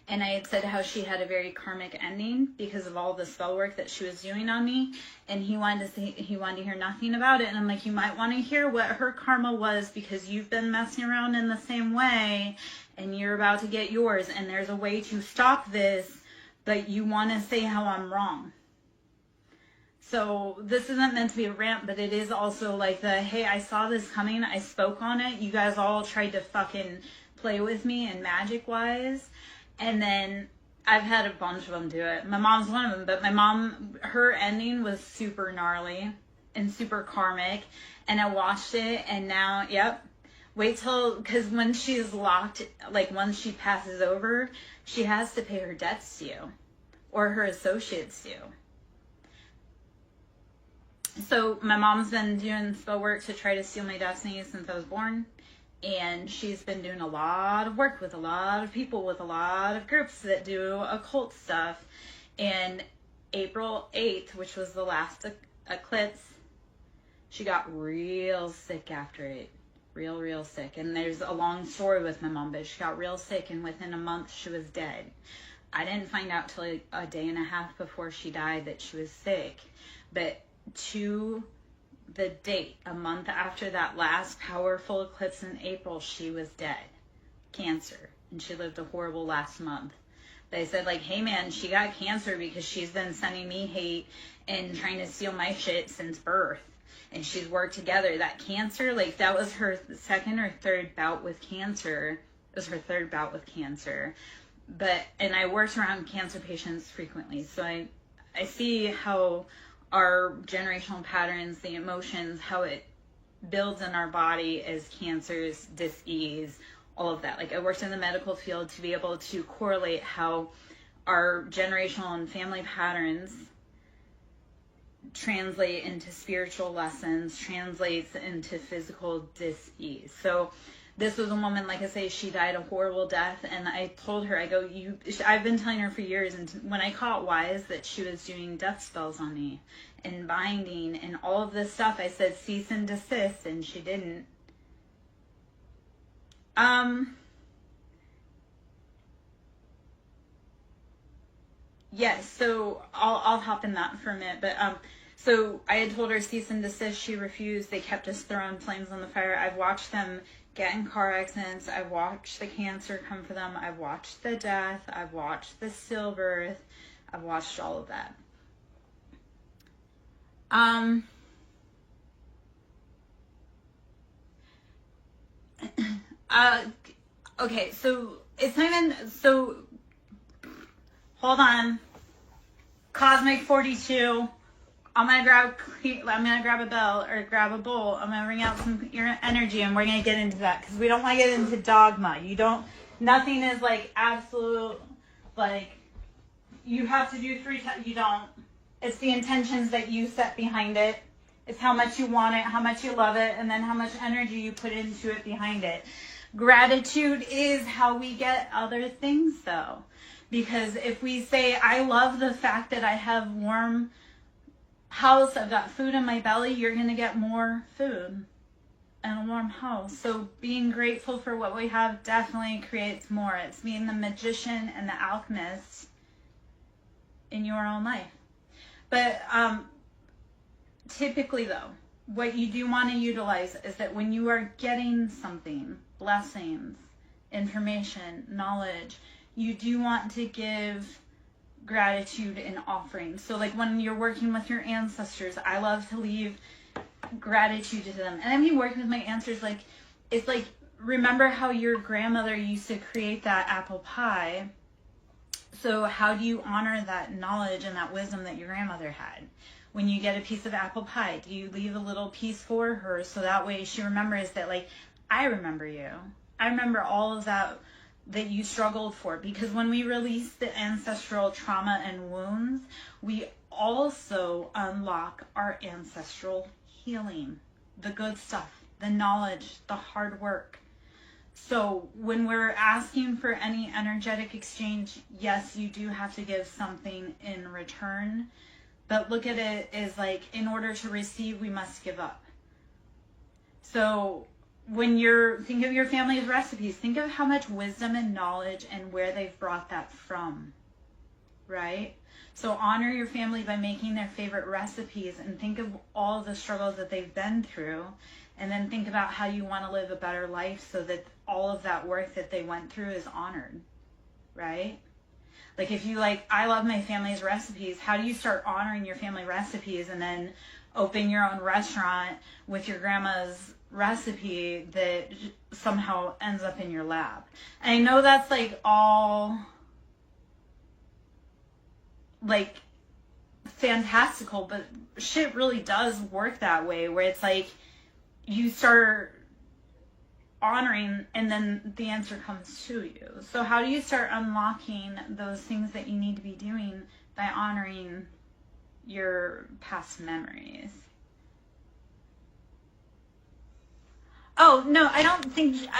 And I had said how she had a very karmic ending because of all the spell work that she was doing on me. And he wanted to hear nothing about it. And I'm like, you might want to hear what her karma was because you've been messing around in the same way. And you're about to get yours, and there's a way to stop this, but you want to say how I'm wrong. So this isn't meant to be a rant, but it is also like the, hey, I saw this coming, I spoke on it, you guys all tried to fucking play with me and magic-wise, and then I've had a bunch of them do it. My mom's one of them, but my mom, her ending was super gnarly and super karmic, and I watched it, and now, yep. Wait till, because when she's locked, like once she passes over, she has to pay her debts to you, or her associates to you. So my mom's been doing spell work to try to steal my destiny since I was born, and she's been doing a lot of work with a lot of people, with a lot of groups that do occult stuff. And April 8th, which was the last eclipse, she got real sick after it. Real sick. And there's a long story with my mom, but she got real sick, and within a month she was dead. I didn't find out till a day and a half before she died that she was sick. But to the date, a month after that last powerful eclipse in April, she was dead. Cancer. And she lived a horrible last month. They said, like, hey man, she got cancer because she's been sending me hate and trying to steal my shit since birth. And she's worked together. That cancer, like, that was her second or third bout with cancer. It was her third bout with cancer. And I worked around cancer patients frequently. So I see how our generational patterns, the emotions, how it builds in our body as cancers, dis-ease, all of that. Like, I worked in the medical field to be able to correlate how our generational and family patterns translate into spiritual lessons, translates into physical dis-ease. So this was a woman, like I say, she died a horrible death, and I told her, I go, I've been telling her for years, and when I caught wise that she was doing death spells on me and binding and all of this stuff, I said cease and desist, and she didn't. Yes, so I'll hop in that for a minute, but so I had told her cease and desist. She refused. They kept just throwing flames on the fire. I've watched them get in car accidents. I've watched the cancer come for them. I've watched the death. I've watched the stillbirth. I've watched all of that. Okay, so it's not even, so hold on. Cosmic 42. I'm gonna grab a bell or grab a bowl. I'm gonna bring out some your energy, and we're gonna get into that because we don't want to get into dogma. Nothing is like absolute, like you have to do 3 times. You don't. It's the intentions that you set behind it, It's how much you want it, how much you love it, and then how much energy you put into it behind it. Gratitude is how we get other things, though. Because if we say, I love the fact that I have warm house, I've got food in my belly, you're going to get more food and a warm house. So being grateful for what we have definitely creates more. It's being the magician and the alchemist in your own life. But typically, though, what you do want to utilize is that when you are getting something, blessings, information, knowledge, you do want to give gratitude and offering. So like when you're working with your ancestors, I love to leave gratitude to them. And I mean, working with my ancestors, like, it's like, remember how your grandmother used to create that apple pie? So how do you honor that knowledge and that wisdom that your grandmother had? When you get a piece of apple pie, do you leave a little piece for her so that way she remembers that, like, I remember you. I remember all of that you struggled for. Because when we release the ancestral trauma and wounds, we also unlock our ancestral healing, the good stuff, the knowledge, the hard work. So when we're asking for any energetic exchange, yes, you do have to give something in return. But look at it as like, in order to receive, we must give up. So when think of your family's recipes, think of how much wisdom and knowledge and where they've brought that from, right? So honor your family by making their favorite recipes and think of all the struggles that they've been through, and then think about how you want to live a better life so that all of that work that they went through is honored, right? Like if you I love my family's recipes, how do you start honoring your family recipes and then open your own restaurant with your grandma's recipe that somehow ends up in your lab? And I know that's all fantastical, but shit really does work that way, where it's like you start honoring and then the answer comes to you. So how do you start unlocking those things that you need to be doing? By honoring your past memories. Oh, no, I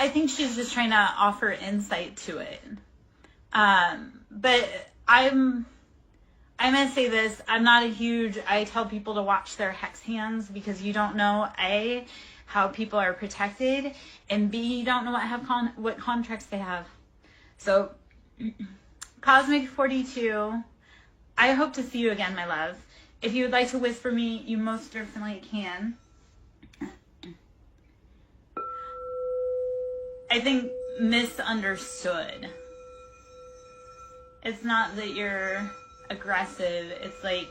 think she's just trying to offer insight to it. But I'm going to say this. I tell people to watch their hex hands because you don't know, A, how people are protected, and B, you don't know what contracts they have. So, Cosmic 42, I hope to see you again, my love. If you would like to whisper me, you most definitely can. I think misunderstood. It's not that you're aggressive. It's like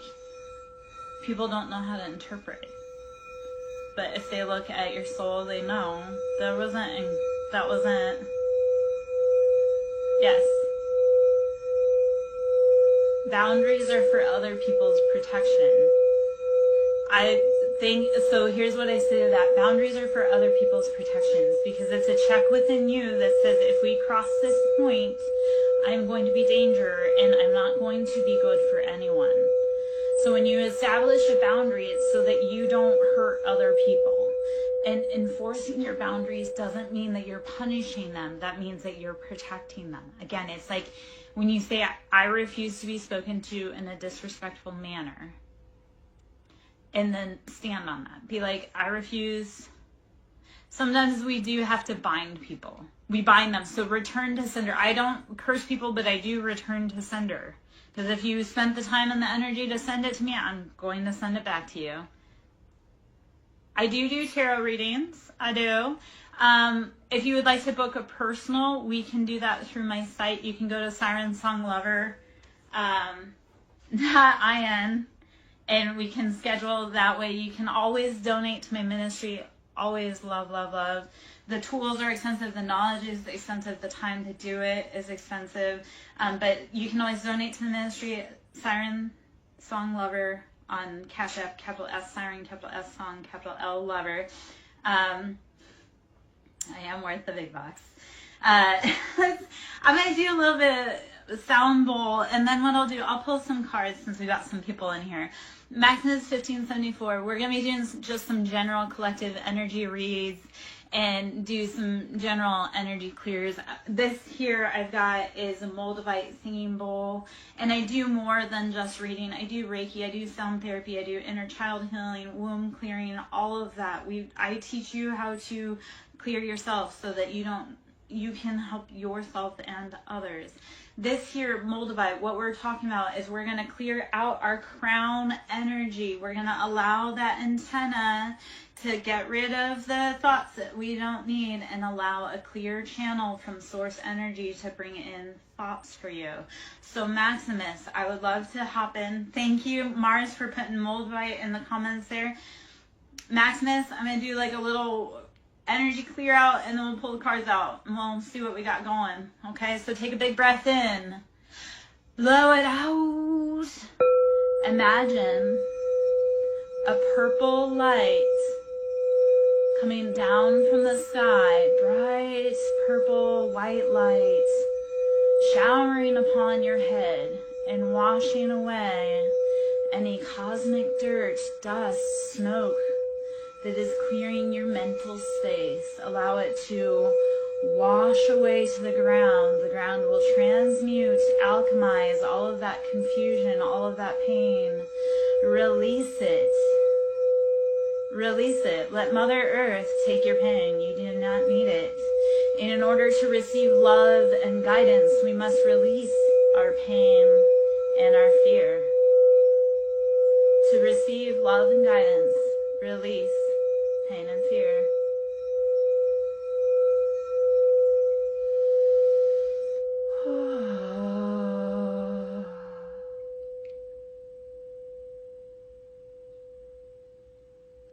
people don't know how to interpret it. But if they look at your soul, they know that wasn't, yes. Boundaries are for other people's protection. So here's what I say to that. Boundaries are for other people's protections because it's a check within you that says, if we cross this point, I'm going to be danger and I'm not going to be good for anyone. So when you establish a boundary, it's so that you don't hurt other people. And enforcing your boundaries doesn't mean that you're punishing them. That means that you're protecting them. Again, it's like when you say, I refuse to be spoken to in a disrespectful manner. And then stand on that. Be like, I refuse. Sometimes we do have to bind people. We bind them. So return to sender. I don't curse people, but I do return to sender. Because if you spent the time and the energy to send it to me, I'm going to send it back to you. I do tarot readings. I do. If you would like to book a personal, we can do that through my site. You can go to SirenSongLover.in and we can schedule that way. You can always donate to my ministry. Always love, love, love. The tools are expensive. The knowledge is expensive. The time to do it is expensive. But you can always donate to the ministry. SirenSong Lover on Cash App, capital S Siren, capital S Song, capital L Lover. I am worth the big bucks. I'm going to do a little bit sound bowl, and then what I'll do, I'll pull some cards since we got some people in here. Maximus 1574. We're going to be doing just some general collective energy reads and do some general energy clears. This here I've got is a Moldavite singing bowl, and I do more than just reading. I do Reiki, I do sound therapy, I do inner child healing, womb clearing, all of that. I teach you how to clear yourself so that you can help yourself and others. This here, Moldavite, what we're talking about is we're going to clear out our crown energy. We're going to allow that antenna to get rid of the thoughts that we don't need and allow a clear channel from source energy to bring in thoughts for you. So Maximus, I would love to hop in. Thank you, Mars, for putting Moldavite in the comments there. Maximus, I'm going to do like a little energy clear out, and then we'll pull the cards out and we'll see what we got going. Okay, so take a big breath in, blow it out. Imagine a purple light coming down from the sky, bright purple white light showering upon your head and washing away any cosmic dirt, dust, smoke that is clearing your mental space. Allow it to wash away to the ground. The ground will transmute, alchemize all of that confusion, all of that pain. Release it. Release it. Let Mother Earth take your pain. You do not need it. And in order to receive love and guidance, we must release our pain and our fear. To receive love and guidance, release pain and fear.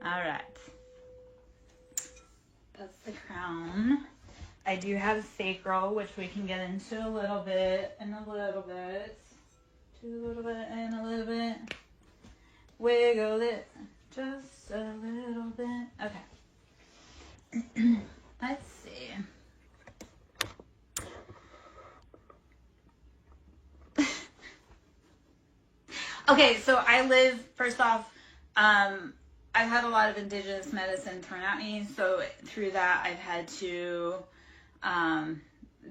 All right. That's the crown. I do have sacral, which we can get into a little bit and a little bit. To a little bit and a little bit. Wiggle it just a little bit. Okay. Let's see. Okay, so I live, first off, I've had a lot of indigenous medicine thrown at me, so through that I've had to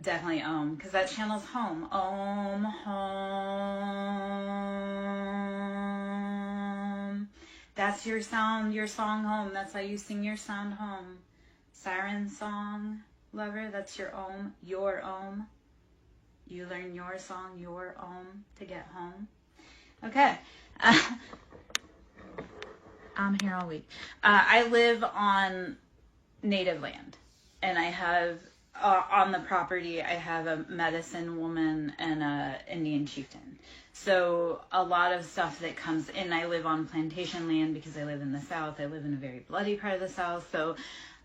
definitely Om, because that channel's home. Om, home. That's your sound, your song home. That's how you sing your sound home. SirenSong, lover, that's your Om, your Om. You learn your song, your Om, to get home. Okay. I'm here all week. I live on native land, and I have, on the property, I have a medicine woman and a Indian chieftain. So a lot of stuff that comes in, I live on plantation land because I live in the South. I live in a very bloody part of the South. So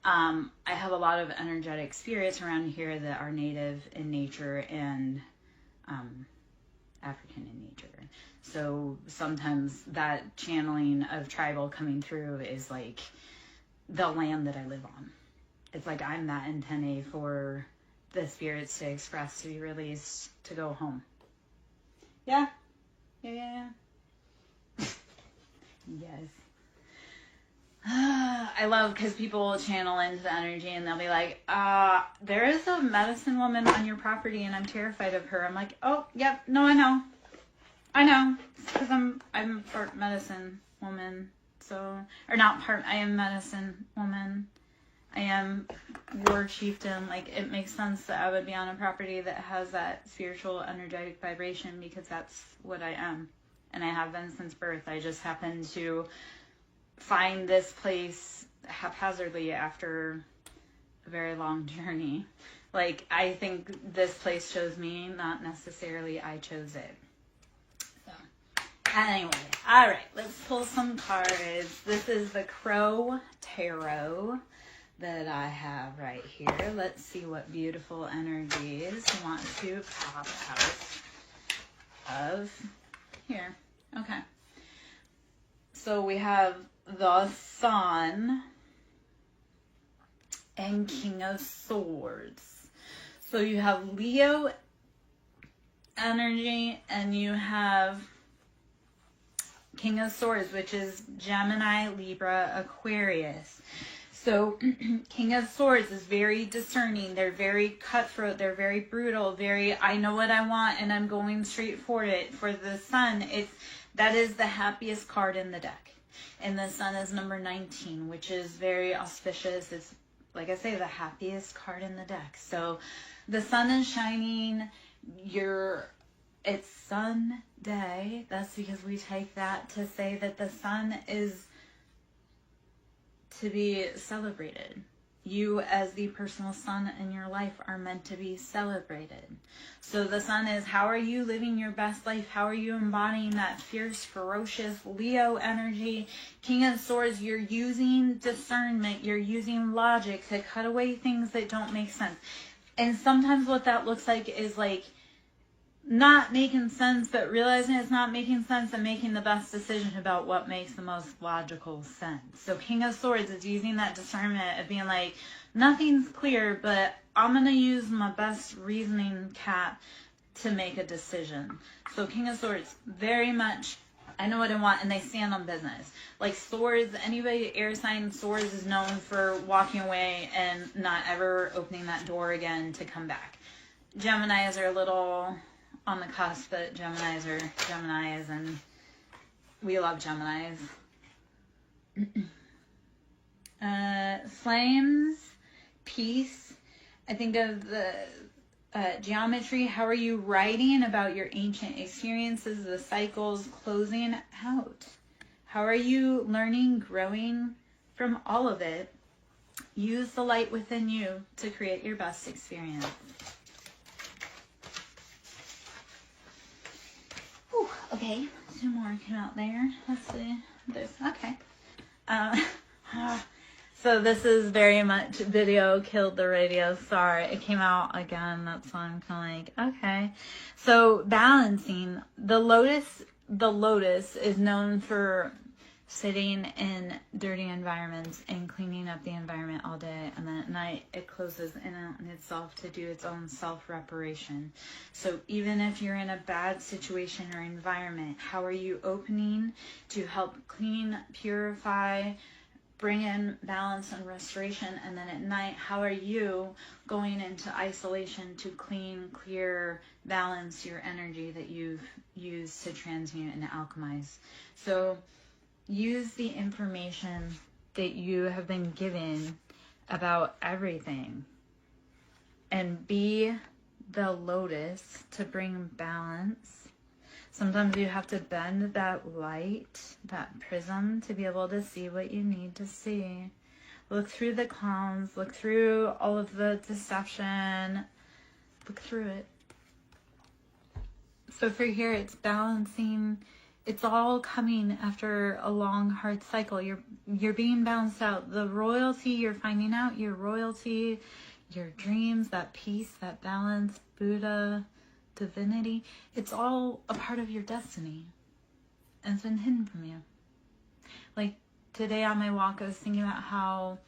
I have a lot of energetic spirits around here that are native in nature and African in nature. So sometimes that channeling of tribal coming through is like the land that I live on. It's like I'm that antennae for the spirits to express, to be released, to go home. Yeah? Yeah. Yes. I love because people will channel into the energy and they'll be like, there is a medicine woman on your property and I'm terrified of her. I'm like, oh, yep, no, I know. Because I'm part medicine woman. So, or not part, I am medicine woman. I am war chieftain. Like, it makes sense that I would be on a property that has that spiritual, energetic vibration because that's what I am. And I have been since birth. I just happened to find this place haphazardly after a very long journey. Like, I think this place chose me, not necessarily I chose it. So, anyway, all right, let's pull some cards. This is the Crow Tarot that I have right here. Let's see what beautiful energies we want to pop out of here. Okay. So we have the Sun and King of Swords. So you have Leo energy, and you have King of Swords, which is Gemini, Libra, Aquarius. So King of Swords is very discerning. They're very cutthroat. They're very brutal. I know what I want and I'm going straight for it. For the Sun, that is the happiest card in the deck. And the Sun is number 19, which is very auspicious. It's, like I say, the happiest card in the deck. So the Sun is shining. It's Sun Day. That's because we take that to say that the Sun is to be celebrated. You as the personal sun in your life are meant to be celebrated. So the Sun is, how are you living your best life? How are you embodying that fierce, ferocious Leo energy? King of Swords, you're using discernment. You're using logic to cut away things that don't make sense. And sometimes what that looks like is like not making sense, but realizing it's not making sense and making the best decision about what makes the most logical sense. So King of Swords is using that discernment of being like, nothing's clear, but I'm going to use my best reasoning cap to make a decision. So King of Swords, very much, I know what I want, and they stand on business. Like Swords, anybody air sign Swords is known for walking away and not ever opening that door again to come back. Geminis are a little on the cusp, but Geminis are Geminis, and we love Geminis. Flames, peace. I think of the geometry. How are you writing about your ancient experiences, the cycles closing out? How are you learning, growing from all of it? Use the light within you to create your best experience. Okay, two more came out there. Let's see. Okay. So this is very much video killed the radio. Sorry, it came out again. That's why I'm kind of like, okay. So balancing. The lotus is known for sitting in dirty environments and cleaning up the environment all day, and then at night it closes in on itself to do its own self-reparation. So even if you're in a bad situation or environment, how are you opening to help clean, purify, bring in balance and restoration? And then at night, how are you going into isolation to clean, clear, balance your energy that you've used to transmute and alchemize? So use the information that you have been given about everything and be the lotus to bring balance. Sometimes you have to bend that light, that prism, to be able to see what you need to see. Look through the clowns, look through all of the deception, look through it. So for here, it's balancing. It's all coming after a long, hard cycle. You're being balanced out. The royalty, you're finding out your royalty, your dreams, that peace, that balance, Buddha, divinity. It's all a part of your destiny. And it's been hidden from you. Like today on my walk, I was thinking about how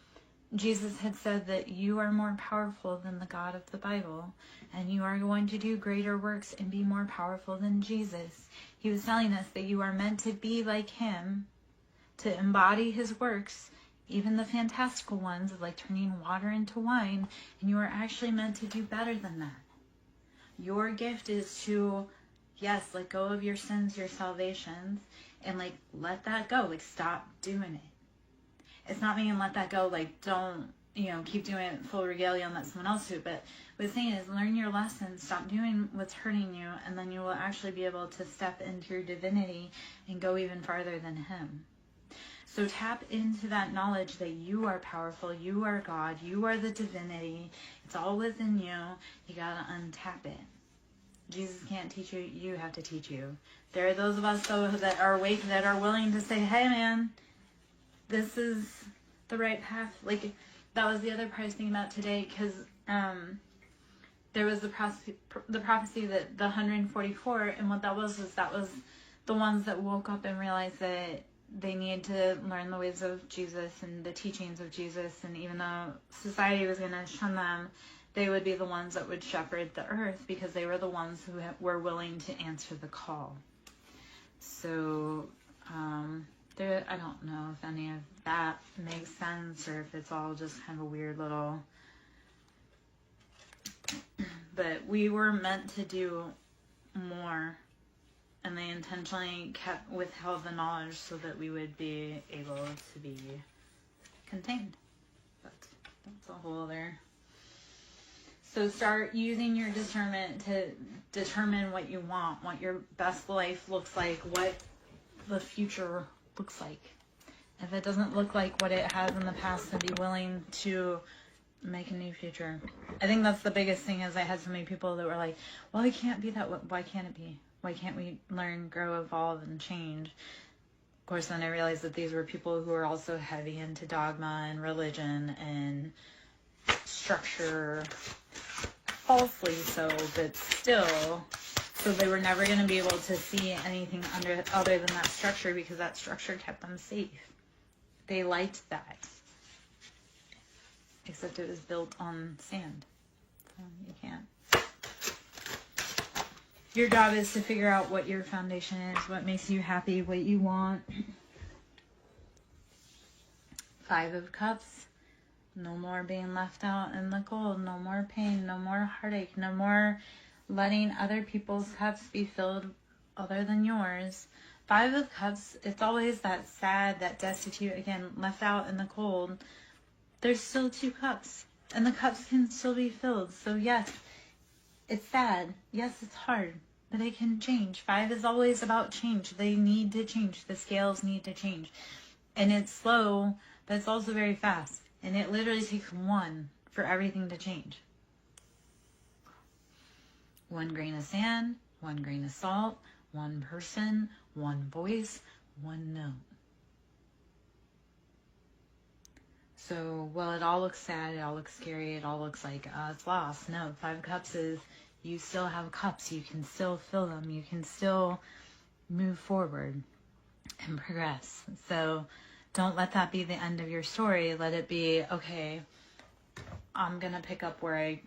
Jesus had said that you are more powerful than the God of the Bible, and you are going to do greater works and be more powerful than Jesus. He was telling us that you are meant to be like him, to embody his works, even the fantastical ones like turning water into wine, and you are actually meant to do better than that. Your gift is to, yes, let go of your sins, your salvations, and like let that go. Like stop doing it. It's not meaning let that go, like don't, keep doing it full regalia and let someone else do it. But what it's saying is learn your lessons, stop doing what's hurting you, and then you will actually be able to step into your divinity and go even farther than him. So tap into that knowledge that you are powerful, you are God, you are the divinity. It's all within you. You gotta untap it. Jesus can't teach you, you have to teach you. There are those of us though that are awake, that are willing to say, hey man, this is the right path. Like that was the other part I was thinking about today, because there was the prophecy that the 144, and what that was the ones that woke up and realized that they needed to learn the ways of Jesus and the teachings of Jesus, and even though society was going to shun them, they would be the ones that would shepherd the earth because they were the ones who were willing to answer the call. So, I don't know if any of that makes sense or if it's all just kind of a weird little... But we were meant to do more, and they intentionally withheld the knowledge so that we would be able to be contained. But that's a whole other... So start using your discernment to determine what you want, what your best life looks like, what the future looks like. If it doesn't look like what it has in the past, then be willing to make a new future. I think that's the biggest thing. Is I had so many people that were like, well, it can't be that way. Why can't it be? Why can't we learn, grow, evolve, and change? Of course, then I realized that these were people who were also heavy into dogma and religion and structure, falsely so, but still. So they were never going to be able to see anything other than that structure because that structure kept them safe. They liked that. Except it was built on sand. So you can't. Your job is to figure out what your foundation is, what makes you happy, what you want. 5 of Cups. No more being left out in the cold. No more pain. No more heartache. No more letting other people's cups be filled other than yours. 5 of Cups, it's always that sad, that destitute, again, left out in the cold. There's still 2 cups, and the cups can still be filled. So yes, it's sad. Yes, it's hard, but it can change. 5 is always about change. They need to change. The scales need to change. And it's slow, but it's also very fast. And it literally takes 1 for everything to change. 1 grain of sand, 1 grain of salt, 1 person, 1 voice, 1 note. So, well, it all looks sad, it all looks scary, it all looks like it's lost. No, 5 Cups is you still have cups. You can still fill them. You can still move forward and progress. So don't let that be the end of your story. Let it be, okay, I'm going to pick up where I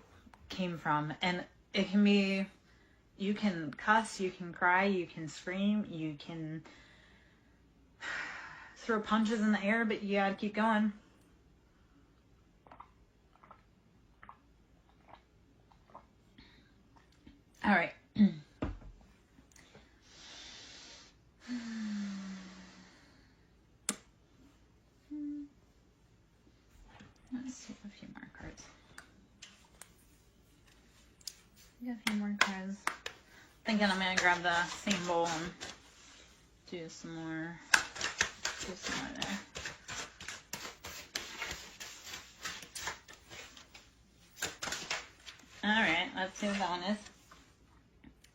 came from. And it can be, you can cuss, you can cry, you can scream, you can throw punches in the air, but you got to keep going. All right. Let's take a few more cards. Get a few more cards. Thinking I'm gonna grab the same bowl and do some more there. All right, let's see what that one is.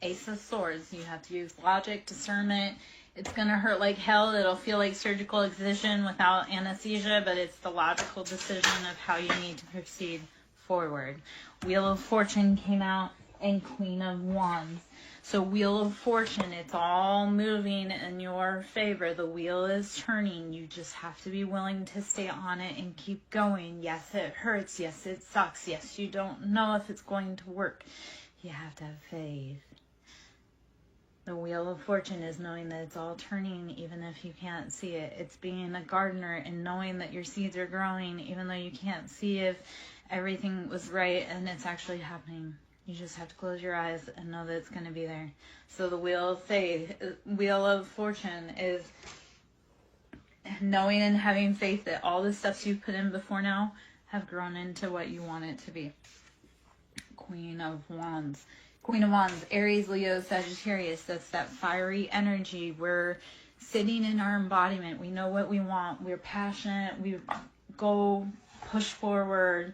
Ace of Swords. You have to use logic, discernment. It's going to hurt like hell. It'll feel like surgical excision without anesthesia, but it's the logical decision of how you need to proceed forward. Wheel of Fortune came out and Queen of Wands. So Wheel of Fortune, it's all moving in your favor. The wheel is turning. You just have to be willing to stay on it and keep going. Yes, it hurts. Yes, it sucks. Yes, you don't know if it's going to work. You have to have faith. The Wheel of Fortune is knowing that it's all turning even if you can't see it. It's being a gardener and knowing that your seeds are growing even though you can't see if everything was right and it's actually happening. You just have to close your eyes and know that it's going to be there. So the Wheel of Fortune is knowing and having faith that all the steps you've put in before now have grown into what you want it to be. Queen of Wands. Queen of Wands, Aries, Leo, Sagittarius. That's that fiery energy. We're sitting in our embodiment. We know what we want. We're passionate. We go push forward.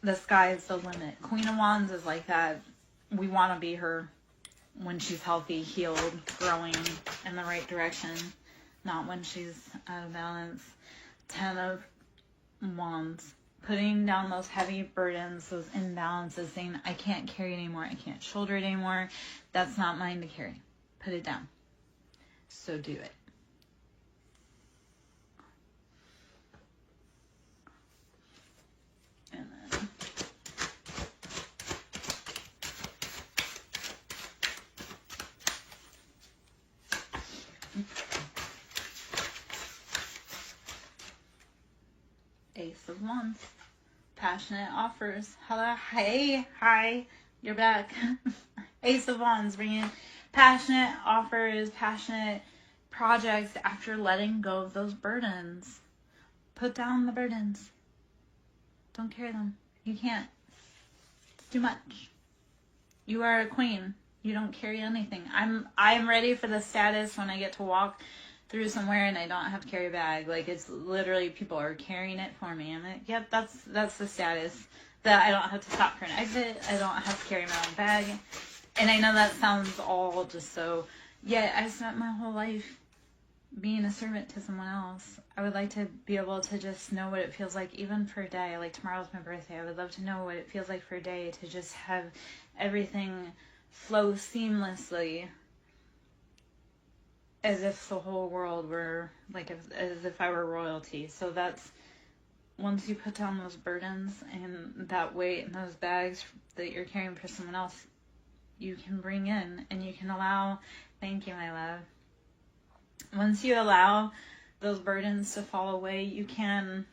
The sky is the limit. Queen of Wands is like that. We want to be her when she's healthy, healed, growing in the right direction. Not when she's out of balance. 10 of Wands. Putting down those heavy burdens, those imbalances, saying, I can't carry it anymore. I can't shoulder it anymore. That's not mine to carry. Put it down. So do it. And then of Wands. Passionate offers. Hello. Hey. Hi. You're back. Ace of Wands, bringing passionate offers, passionate projects after letting go of those burdens. Put down the burdens. Don't carry them. You can't. It's too much. You are a queen. You don't carry anything. I'm ready for the status when I get to walk through somewhere and I don't have to carry a bag. Like, it's literally people are carrying it for me. I'm like, yep, that's the status. That I don't have to stop for an exit. I don't have to carry my own bag. And I know that sounds all just so, yeah, I spent my whole life being a servant to someone else. I would like to be able to just know what it feels like, even for a day. Like, tomorrow's my birthday. I would love to know what it feels like for a day to just have everything flow seamlessly, as if the whole world were, like, as if I were royalty. So that's, once you put down those burdens and that weight and those bags that you're carrying for someone else, you can bring in and you can allow, thank you, my love. Once you allow those burdens to fall away, you can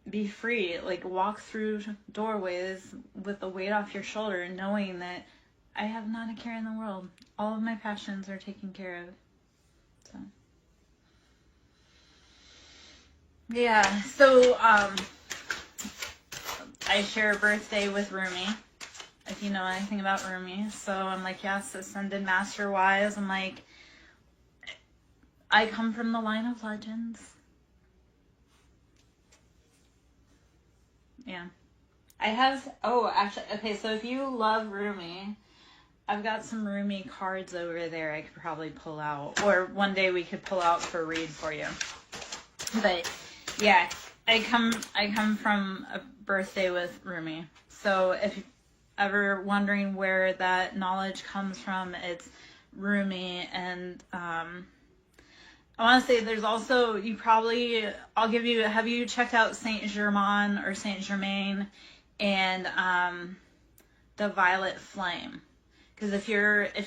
be free. Like, walk through doorways with the weight off your shoulder, knowing that I have not a care in the world. All of my passions are taken care of. So, yeah. So, I share a birthday with Rumi, if you know anything about Rumi. So I'm like, yes, ascended master wise. I'm like, I come from the line of legends. Yeah. I have, actually, okay, so if you love Rumi, I've got some Rumi cards over there I could probably pull out. Or one day we could pull out for a read for you. But, yeah, I come from a birthday with Rumi. So if you're ever wondering where that knowledge comes from, it's Rumi. And I want to say there's also, have you checked out Saint Germain or Saint Germain and the Violet Flame? Because if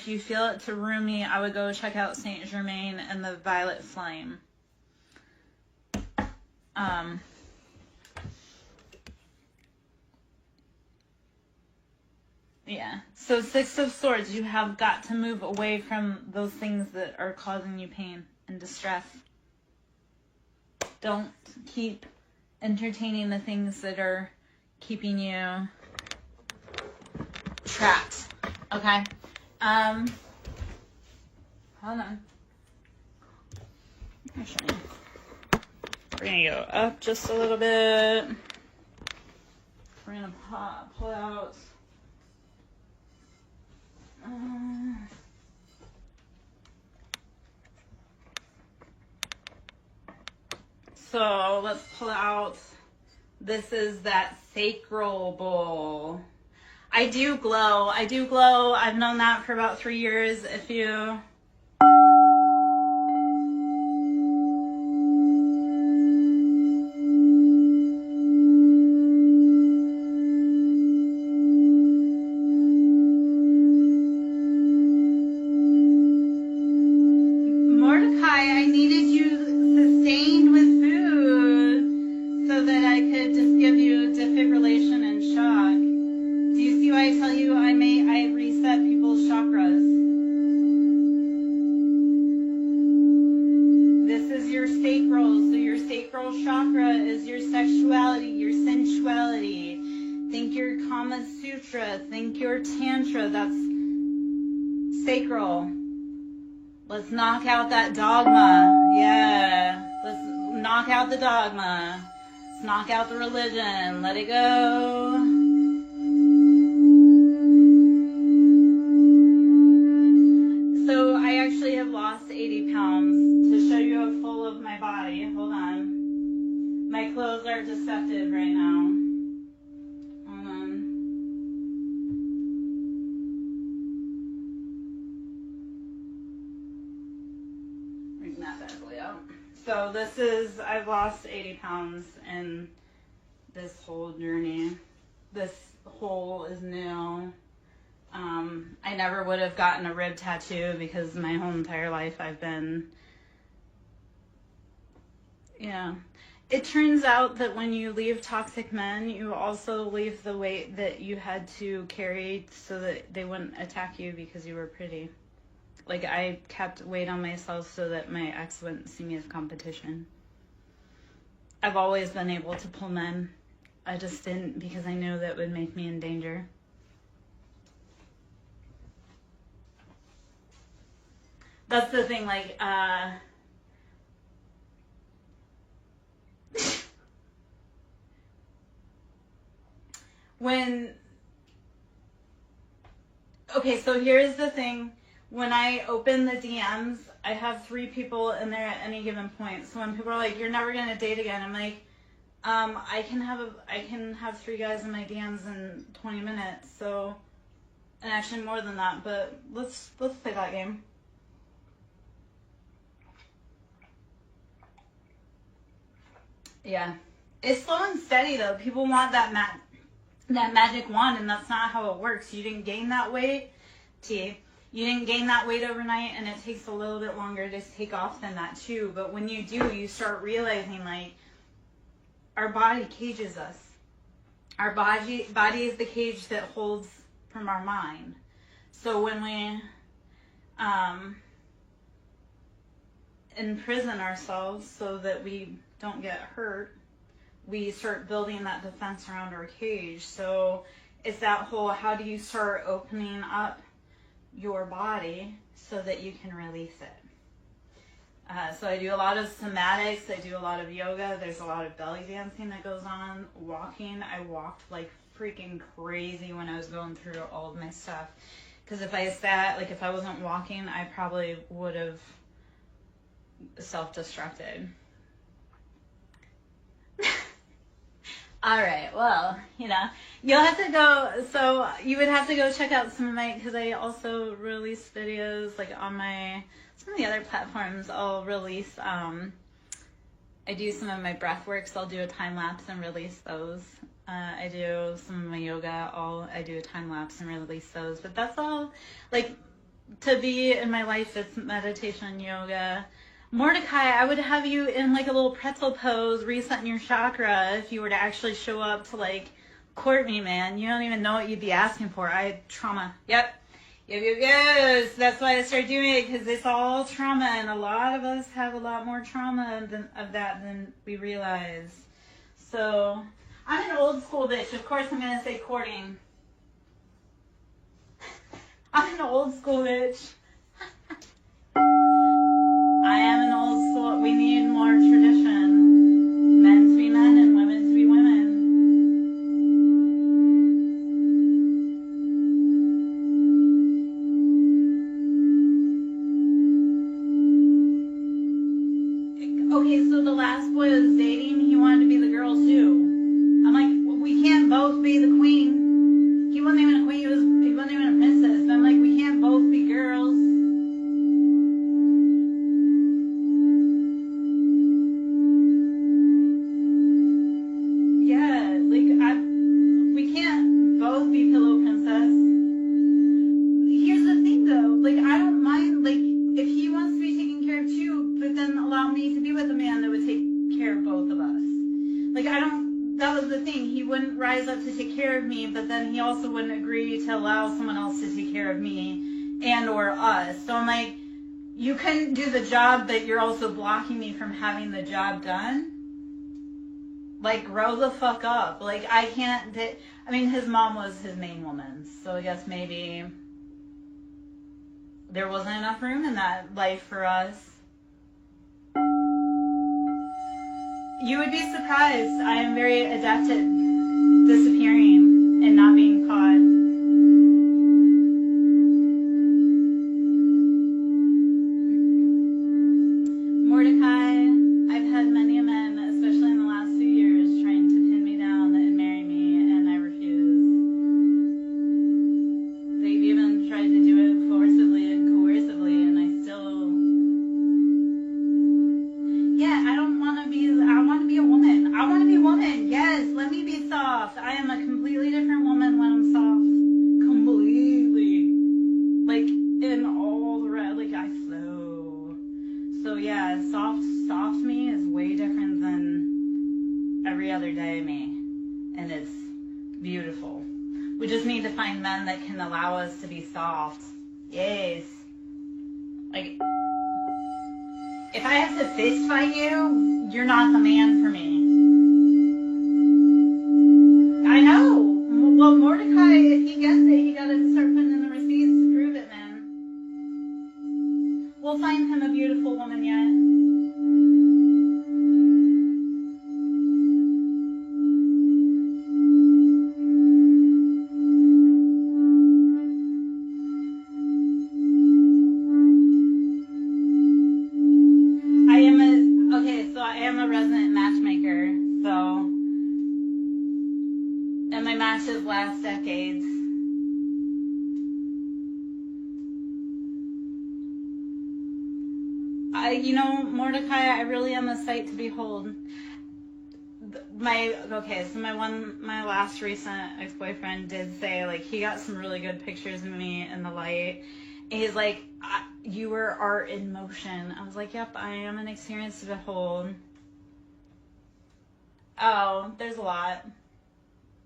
you feel it to Rumi, I would go check out Saint Germain and the Violet Flame. Yeah. So Six of Swords, you have got to move away from those things that are causing you pain and distress. Don't keep entertaining the things that are keeping you trapped. Okay? Hold on. Actually, we're gonna go up just a little bit. We're gonna pull out. So let's pull out. This is that sacral bowl. I do glow. I've known that for about 3 years. If you... Think your Tantra, that's sacral. Let's knock out that dogma. Yeah. Let's knock out the dogma. Let's knock out the religion. Let it go. So I actually have lost 80 pounds. To show you a full of my body. Hold on. My clothes are deceptive right now. So I've lost 80 pounds in this whole journey. This hole is new. I never would have gotten a rib tattoo because my whole entire life I've been, yeah. It turns out that when you leave toxic men, you also leave the weight that you had to carry so that they wouldn't attack you because you were pretty. Like, I kept weight on myself so that my ex wouldn't see me as competition. I've always been able to pull men. I just didn't because I knew that would make me in danger. That's the thing, like, okay, so here's the thing. When I open the DMs, I have 3 people in there at any given point. So when people are like, "You're never gonna date again," I'm like, I can have 3 guys in my DMs in 20 minutes. So, and actually more than that. But let's play that game. Yeah, it's slow and steady though. People want that magic wand, and that's not how it works. You didn't gain that weight, T. You didn't gain that weight overnight, and it takes a little bit longer to take off than that too. But when you do, you start realizing, like, our body cages us. Our body is the cage that holds from our mind. So when we imprison ourselves so that we don't get hurt, we start building that defense around our cage. So it's that whole, how do you start opening up your body so that you can release it? So I do a lot of somatics. I do a lot of yoga. There's a lot of belly dancing that goes on. Walking. I walked like freaking crazy when I was going through all of my stuff. Because if I sat, like if I wasn't walking, I probably would have self-destructed. All right, well, you know, you'll have to go, so you would have to go check out some of my, because I also release videos, like on some of the other platforms. I'll release, I do some of my breath work, so I'll do a time lapse and release those. I do some of my yoga, I do a time lapse and release those. But that's all, like, to be in my life, it's meditation, yoga. Mordecai, I would have you in like a little pretzel pose, resetting your chakra if you were to actually show up to like court me, man. You don't even know what you'd be asking for. I had trauma. Yep. Yes. That's why I started doing it, because it's all trauma, and a lot of us have a lot more trauma of that than we realize. So I'm an old school bitch. Of course I'm going to say courting. I'm an old school bitch. I am an old school. We need more tradition. Men to be men and women to be women. Okay, so the last boy I was dating, he wanted to be the girl too. I'm like, well, we can't both be the queen. He wasn't even a queen. He wasn't even a princess. I'm like, we can't both be girls. To take care of me, but then he also wouldn't agree to allow someone else to take care of me and or us. So I'm like, you couldn't do the job, but you're also blocking me from having the job done. Like, grow the fuck up. Like, I can't, I mean, his mom was his main woman, so I guess maybe there wasn't enough room in that life for us. You would be surprised. I am very adept at disappearing and not being caught. Mordecai, I've had many men, especially in the last few years, trying to pin me down and marry me, and I refuse. They've even tried to do it forcibly and coercively, and I still... Yeah, I want to be a woman. I want to be a woman. Yes, let me be soft. I am a completely different woman when I'm soft. Completely. Like, in all the rest, like, I flow. So yeah, soft me is way different than other day, me. And it's beautiful. We just need to find men that can allow us to be soft. Yes. Like, if I have to fist fight you, you're not the man for me. I know. Well, Mordecai, if he gets it, he gotta start putting in the receipts to prove it, man. We'll find him a beautiful woman yet. I am a resident matchmaker, so, and my matches last decades. Mordecai, I really am a sight to behold. My last recent ex-boyfriend did say, like, he got some really good pictures of me in the light. And he's like, you were art in motion. I was like, yep, I am an experience to behold. Oh, there's a lot.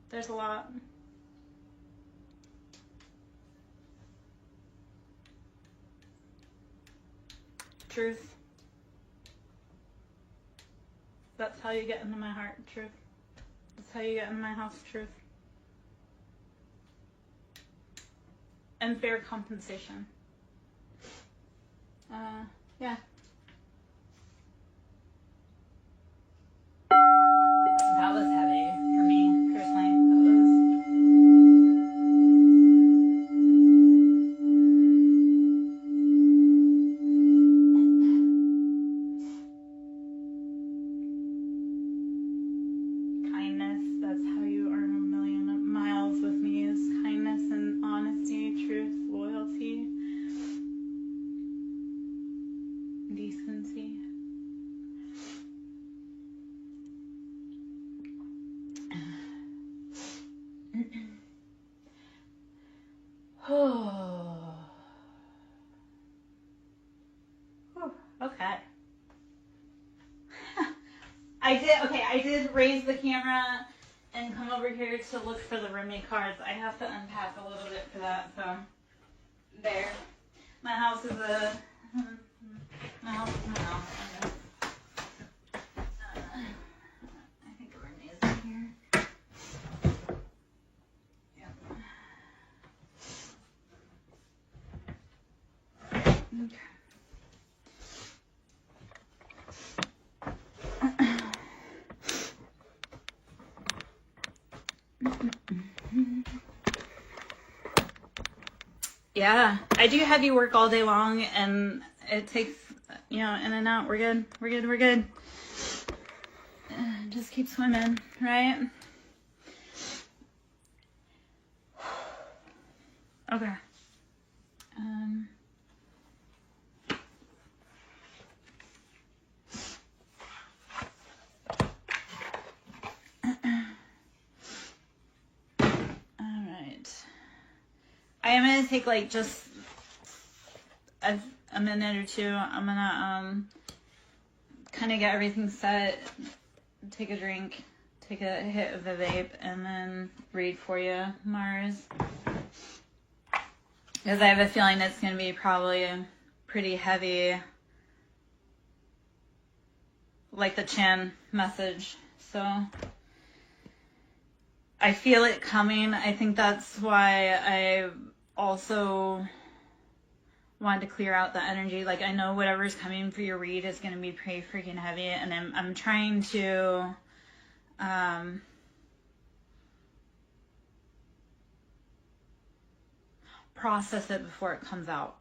There's a lot. Truth. That's how you get into my heart, truth. That's how you get into my house, truth. And fair compensation. Yeah. That was heavy for me, personally. That was... Kindness, that's how you earn a million miles with me, is kindness and honesty, truth, loyalty, decency. Oh. Okay. I did raise the camera and come over here to look for the roommate cards. I have to unpack a little bit for that, so there. My house is a house. I think Renee's in here. Yep. Okay. Yeah, I do heavy work all day long, and it takes, in and out. We're good. Just keep swimming, right? Okay. I am going to take like just a minute or two. I'm going to kind of get everything set, take a drink, take a hit of the vape, and then read for you, Mars. Because I have a feeling it's going to be probably pretty heavy, like the Chan message. So I feel it coming. I think that's why I also wanted to clear out the energy. Like, I know whatever's coming for your read is going to be pretty freaking heavy, and I'm trying to process it before it comes out.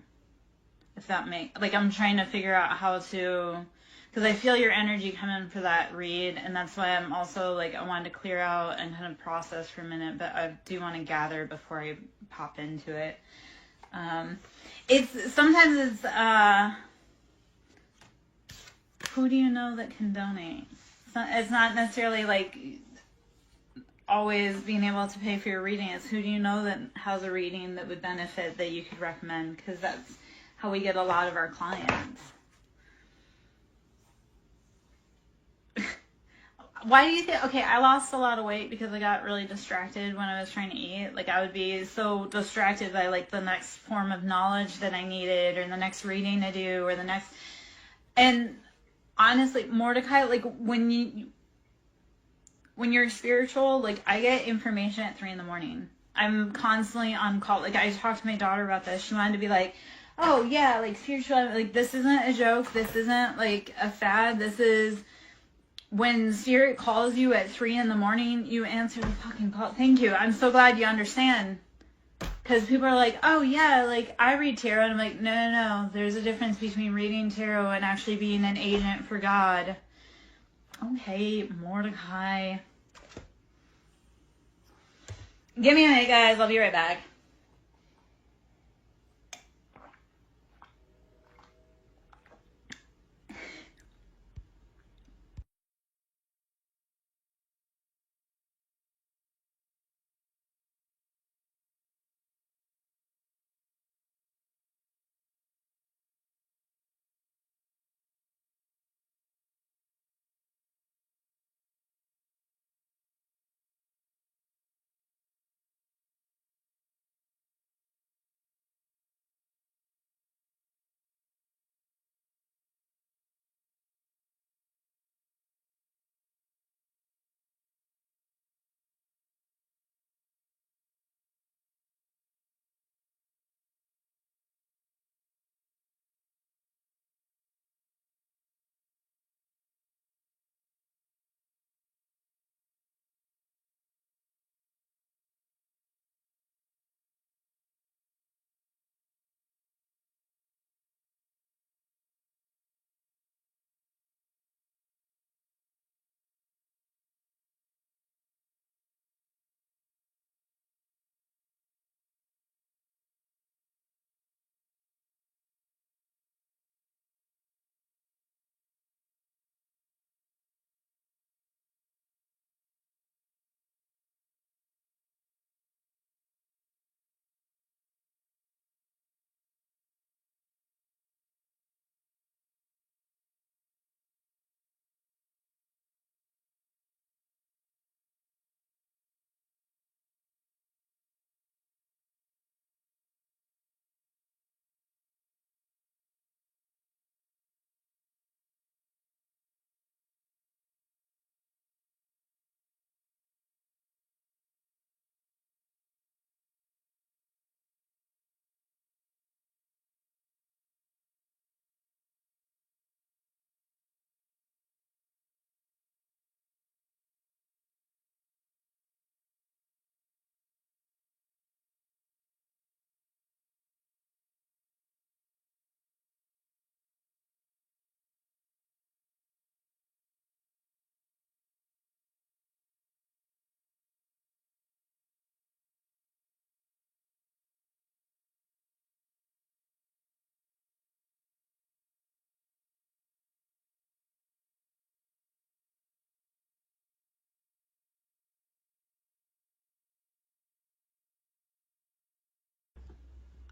If that makes, like, I'm trying to figure out how to, because I feel your energy coming for that read, and that's why I'm also, like, I wanted to clear out and kind of process for a minute, but I do want to gather before I pop into it. Sometimes who do you know that can donate? It's not necessarily, like, always being able to pay for your reading. It's who do you know that has a reading that would benefit that you could recommend, because that's how we get a lot of our clients. Why do you think? Okay, I lost a lot of weight because I got really distracted when I was trying to eat. Like, I would be so distracted by like the next form of knowledge that I needed, or the next reading to do, or the next. And honestly, Mordecai, like when you're spiritual, like I get information at 3 a.m. I'm constantly on call. Like, I talked to my daughter about this. She wanted to be like, oh yeah, like spiritual. Like, this isn't a joke. This isn't like a fad. This is. When Spirit calls you at 3 a.m, you answer the fucking call. Thank you. I'm so glad you understand. Because people are like, oh yeah, like I read tarot. And I'm like, no. There's a difference between reading tarot and actually being an agent for God. Okay, Mordecai. Give me a minute, guys. I'll be right back.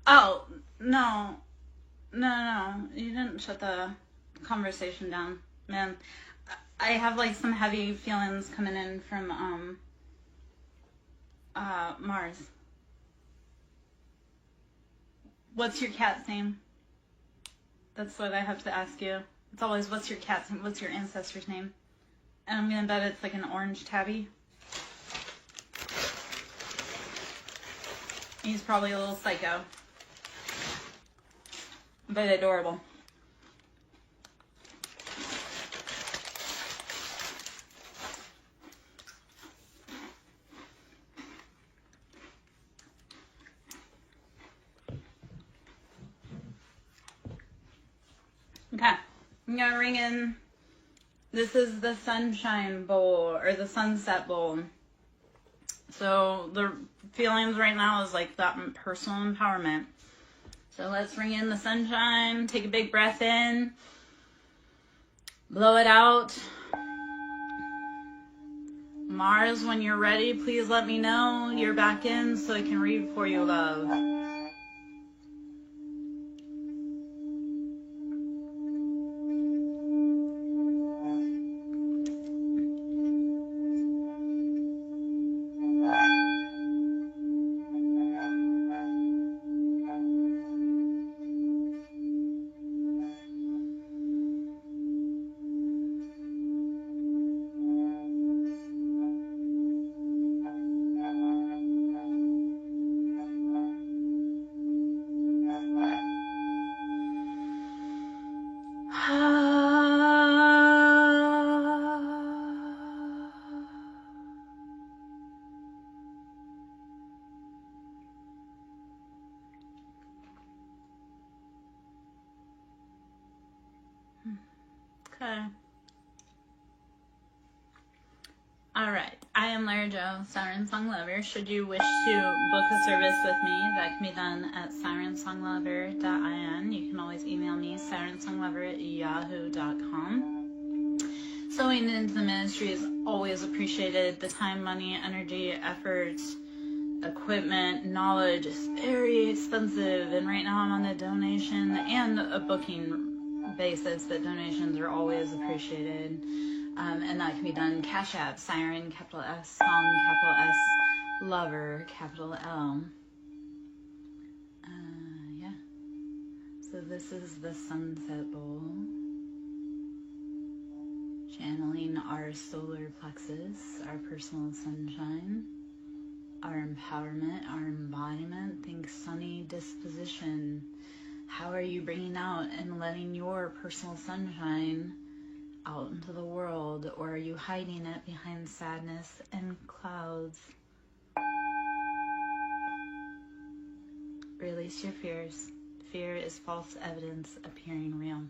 Oh, no. No. You didn't shut the conversation down, man. I have like some heavy feelings coming in from Mars. What's your cat's name? That's what I have to ask you. It's always, what's your cat's name? What's your ancestor's name? And I'm gonna bet it's like an orange tabby. He's probably a little psycho, but adorable. Okay, I'm gonna ring in. This is the Sunshine Bowl, or the Sunset Bowl. So the feelings right now is like that personal empowerment. So let's ring in the sunshine. Take a big breath in. Blow it out. Mars, when you're ready, please let me know you're back in so I can read for you, love. All right. I am Lara Jo, SirenSong Lover. Should you wish to book a service with me, that can be done at SirenSongLover.in. You can always email me, SirenSongLover@yahoo.com. Sewing into the ministry is always appreciated. The time, money, energy, effort, equipment, knowledge is very expensive. And right now I'm on a donation and a booking basis that donations are always appreciated. And that can be done Cash App, Siren, capital S, Song, capital S, Lover, capital L. Yeah. So this is the Sunset Bowl. Channeling our solar plexus, our personal sunshine, our empowerment, our embodiment. Think sunny disposition. How are you bringing out and letting your personal sunshine out into the world, or are you hiding it behind sadness and clouds? Release your fears. Fear is false evidence appearing real.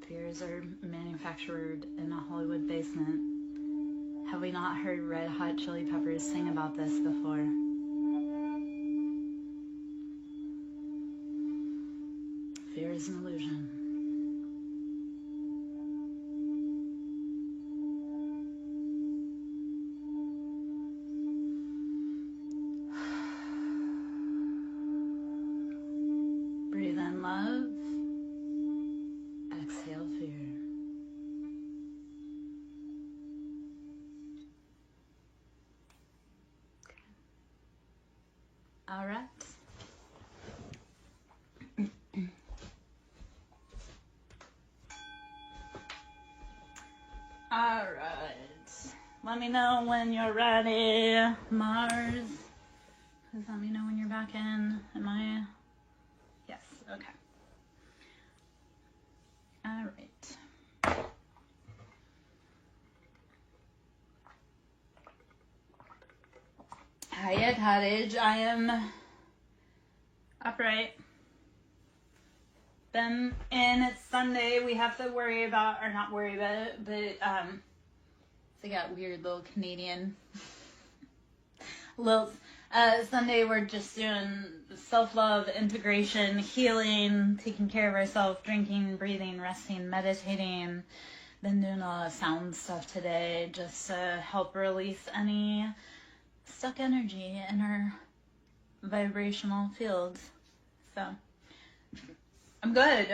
Fears are manufactured in a Hollywood basement. Have we not heard Red Hot Chili Peppers sing about this before? Fear is an illusion. Breathe in love. Exhale fear. Okay. All right. All right. Let me know when you're ready, Mars. Please let me know when you're back in. Am I? Yes. Okay. All right. Hiya, cottage. I am upright. Then, and it's Sunday. We have to worry about, or not worry about it, but they got weird little Canadian little. Sunday we're just doing self-love, integration, healing, taking care of ourselves, drinking, breathing, resting, meditating. Been doing a lot of sound stuff today just to help release any stuck energy in our vibrational fields. So I'm good.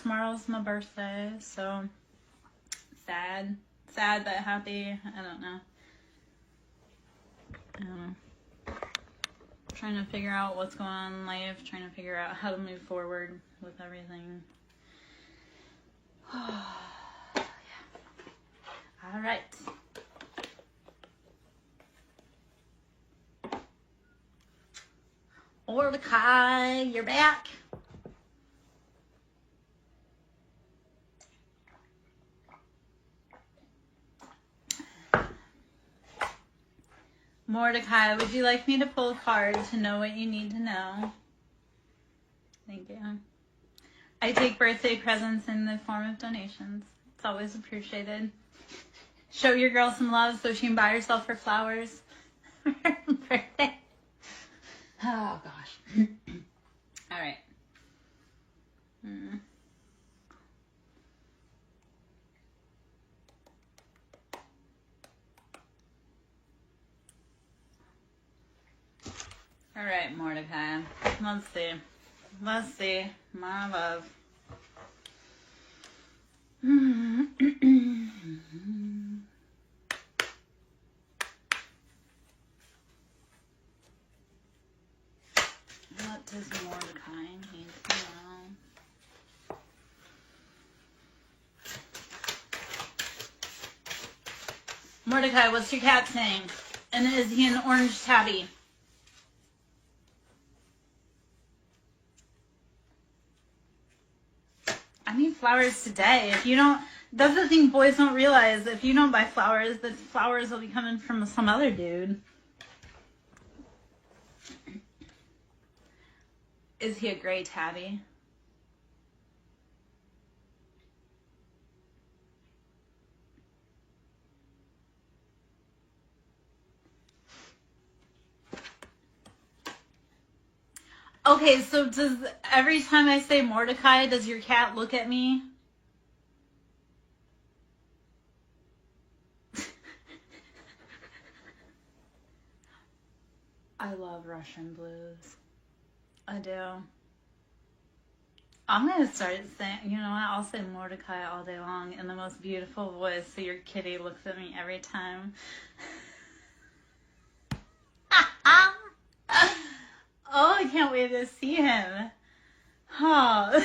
Tomorrow's my birthday, so sad but happy. I don't know. Trying to figure out what's going on in life, trying to figure out how to move forward with everything. Yeah. All right. Mordecai, you're back. Mordecai, would you like me to pull a card to know what you need to know? Thank you. I take birthday presents in the form of donations. It's always appreciated. Show your girl some love so she can buy herself her flowers for her birthday. Oh, gosh. All right. All right, Mordecai. Let's see. Let's see. My love. What does Mordecai need to know? Mordecai, what's your cat's name? And is he an orange tabby? I need flowers today. If you don't, that's the thing boys don't realize. If you don't buy flowers, the flowers will be coming from some other dude. Is he a gray tabby? Okay, so does every time I say Mordecai, does your cat look at me? I love Russian blues. I do. I'm going to start saying, you know what, I'll say Mordecai all day long in the most beautiful voice so your kitty looks at me every time. Oh, I can't wait to see him. Oh.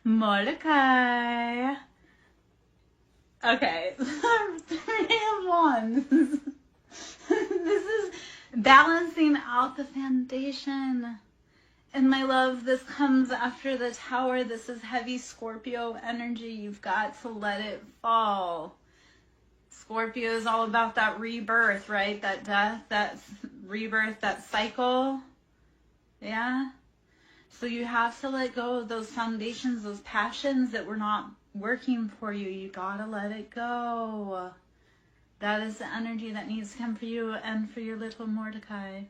Mordecai. Okay. 3 of Wands. This is balancing out the foundation. And my love, this comes after the Tower. This is heavy Scorpio energy. You've got to let it fall. Scorpio is all about that rebirth, right? That death, that rebirth, that cycle. Yeah? So you have to let go of those foundations, those passions that were not working for you. You gotta let it go. That is the energy that needs to come for you and for your little Mordecai.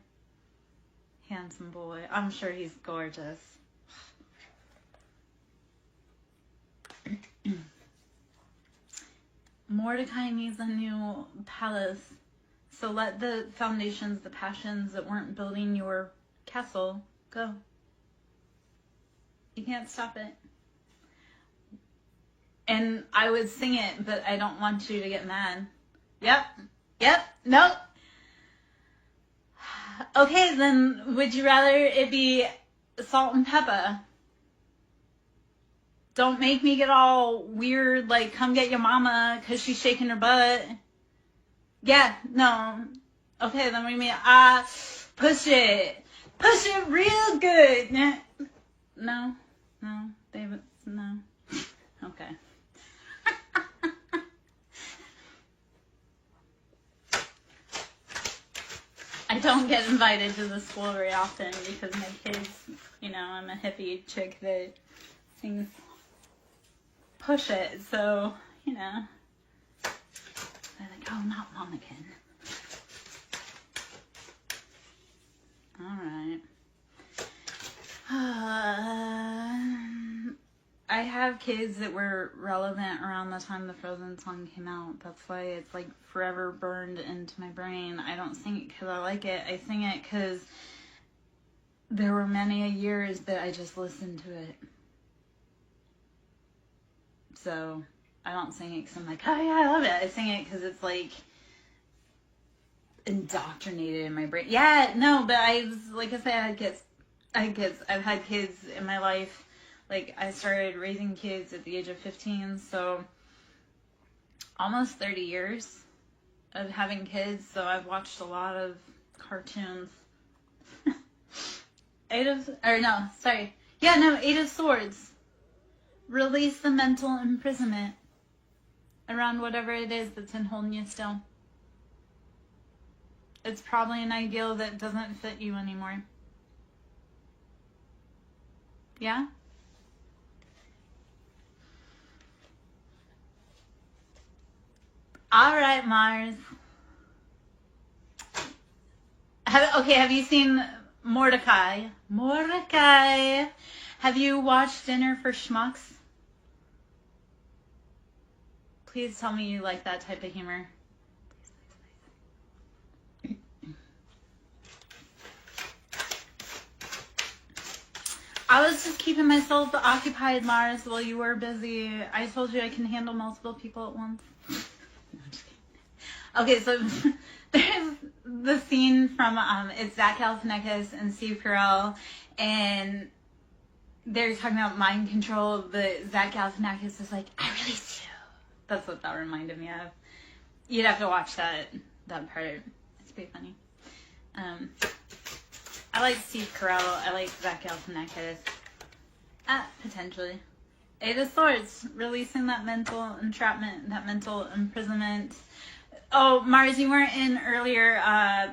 Handsome boy. I'm sure he's gorgeous. Mordecai needs a new palace. So let the foundations, the passions that weren't building your castle go. You can't stop it. And I would sing it, but I don't want you to get mad. Yep, nope. Okay, then would you rather it be salt and pepper? Don't make me get all weird, like come get your mama because she's shaking her butt. Yeah, no. Okay, then we mean push it real good. No, David, no. Okay. I don't get invited to the school very often because my kids, you know, I'm a hippie chick that sings push it, so, you know, they're like, oh, not Monacan. Alright. I have kids that were relevant around the time the Frozen song came out. That's why it's like forever burned into my brain. I don't sing it because I like it. I sing it because there were many years that I just listened to it. So I don't sing it because I'm like, oh yeah, I love it. I sing it because it's like indoctrinated in my brain. Yeah, no, but like I said, I've had kids in my life. Like, I started raising kids at the age of 15, so almost 30 years of having kids, so I've watched a lot of cartoons. Eight of Swords. Release the mental imprisonment around whatever it is that's in holding you still. It's probably an ideal that doesn't fit you anymore. Yeah? All right, Mars. Have you seen Mordecai? Mordecai. Have you watched Dinner for Schmucks? Please tell me you like that type of humor. I was just keeping myself occupied, Mars, while you were busy. I told you I can handle multiple people at once. Okay, so there's the scene from it's Zach Galifianakis and Steve Carell, and they're talking about mind control, but Zach Galifianakis is like, I release you. That's what that reminded me of. You'd have to watch that part. It's pretty funny. I like Steve Carell. I like Zach Galifianakis. Potentially. Eight of Swords, releasing that mental entrapment, that mental imprisonment. Oh, Mars, you weren't in earlier.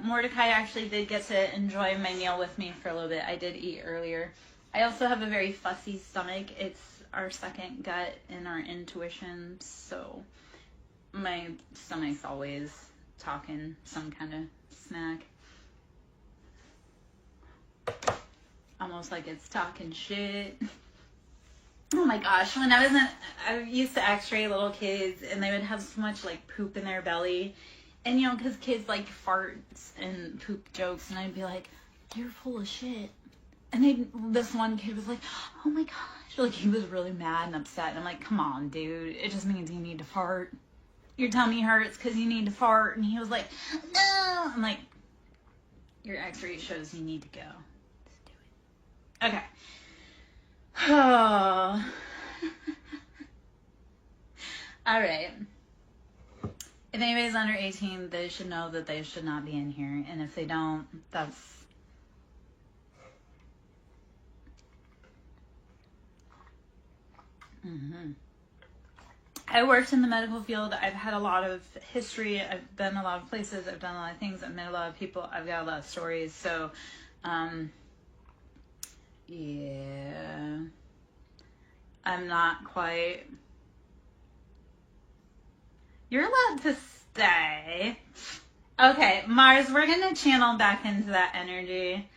Mordecai actually did get to enjoy my meal with me for a little bit. I did eat earlier. I also have a very fussy stomach. It's our second gut and our intuition, so my stomach's always talking some kind of snack. almost like it's talking shit. Oh my gosh, when I used to x-ray little kids, and they would have so much like poop in their belly, and you know, because kids like farts and poop jokes, and I'd be like, you're full of shit. And this one kid was like, oh my gosh, like he was really mad and upset, and I'm like, come on dude, it just means you need to fart. Your tummy hurts because you need to fart. And he was like, no. I'm like, your x-ray shows you need to go. Just do it. Okay. Oh. All right. If anybody's under 18, they should know that they should not be in here. And if they don't, that's... I worked in the medical field. I've had a lot of history. I've been a lot of places. I've done a lot of things. I've met a lot of people. I've got a lot of stories. So, yeah. I'm not quite... You're allowed to stay. Okay, Mars, we're going to channel back into that energy.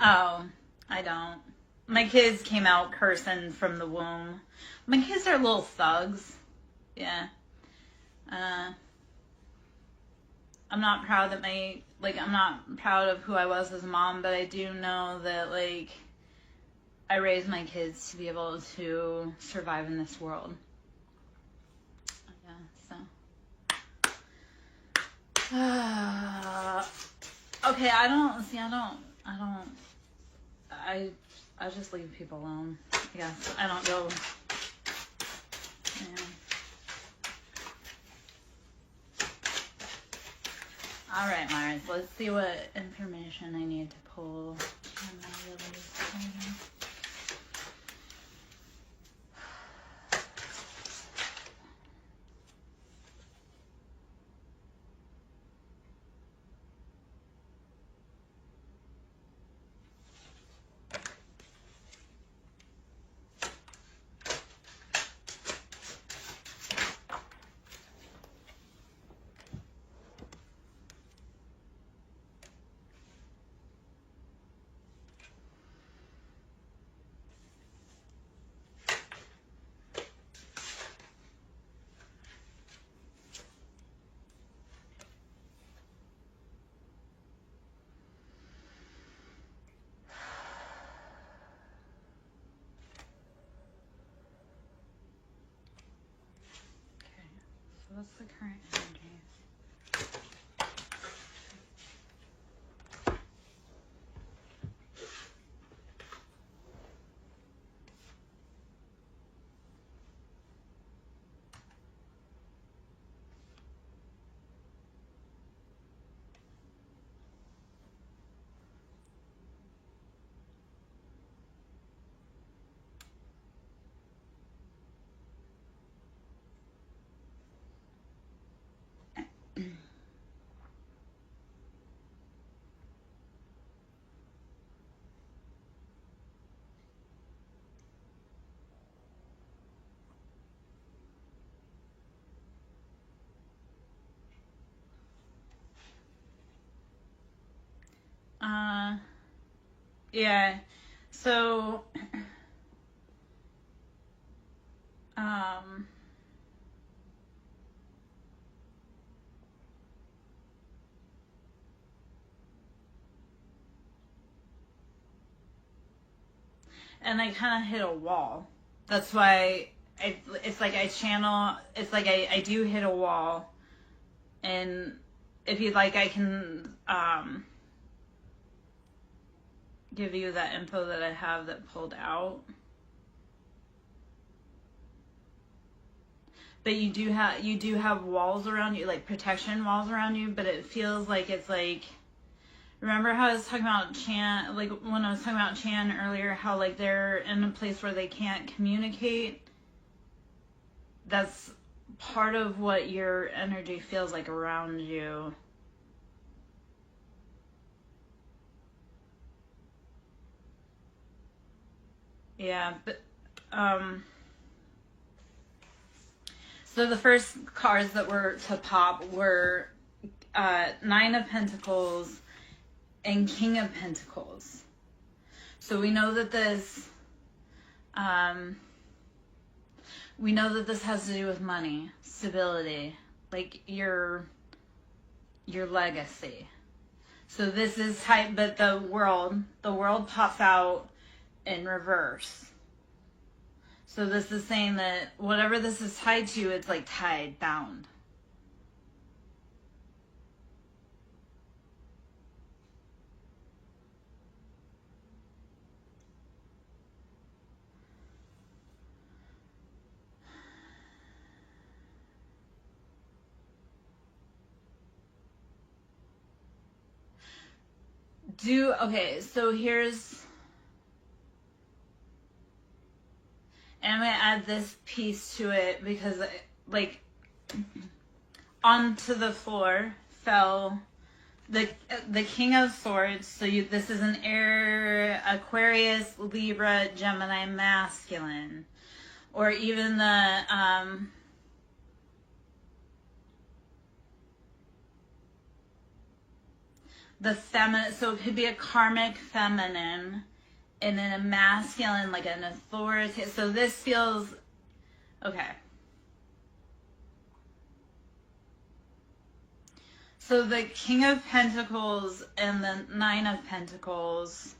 Oh, I don't. My kids came out cursing from the womb. My kids are little thugs. Yeah. I'm not proud that I'm not proud of who I was as a mom, but I do know that, like, I raised my kids to be able to survive in this world. Yeah, so. Okay, I just leave people alone. I guess I don't go. Yeah. All right, Myers. Let's see what information I need to pull. What's the current energy? Yeah. So, and I kind of hit a wall. That's why it's like I channel, it's like I do hit a wall. And if you'd like, I can give you that info that I have that pulled out. But you do have walls around you, like protection walls around you, but it feels like it's like, remember how I was talking about Chan, like when I was talking about Chan earlier, how like they're in a place where they can't communicate? That's part of what your energy feels like around you. Yeah, but so the first cards that were to pop were Nine of Pentacles and King of Pentacles. So we know that this has to do with money, stability, like your legacy. So this is type, but the world pops out in reverse. So this is saying that whatever this is tied to, it's like tied, bound. Okay, so here's, and I'm going to add this piece to it because, like, onto the floor fell the King of Swords. So this is an Air, Aquarius, Libra, Gemini, masculine. Or even the feminine, so it could be a karmic feminine and then a masculine, like an authority. So this feels, okay. So the King of Pentacles and the Nine of Pentacles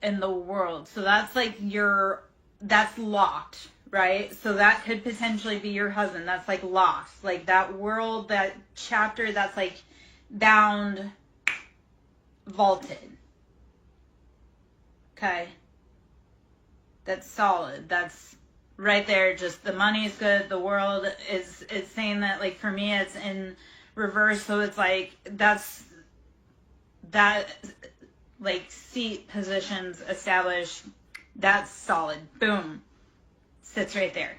in the world. So that's like that's locked, right? So that could potentially be your husband. That's like locked. Like that world, that chapter, that's like bound, vaulted. Okay. That's solid. That's right there. Just the money's good. The world is, it's saying that, like, for me, it's in reverse. So it's like, that's that, like, seat positions established. That's solid. Boom. Sits right there.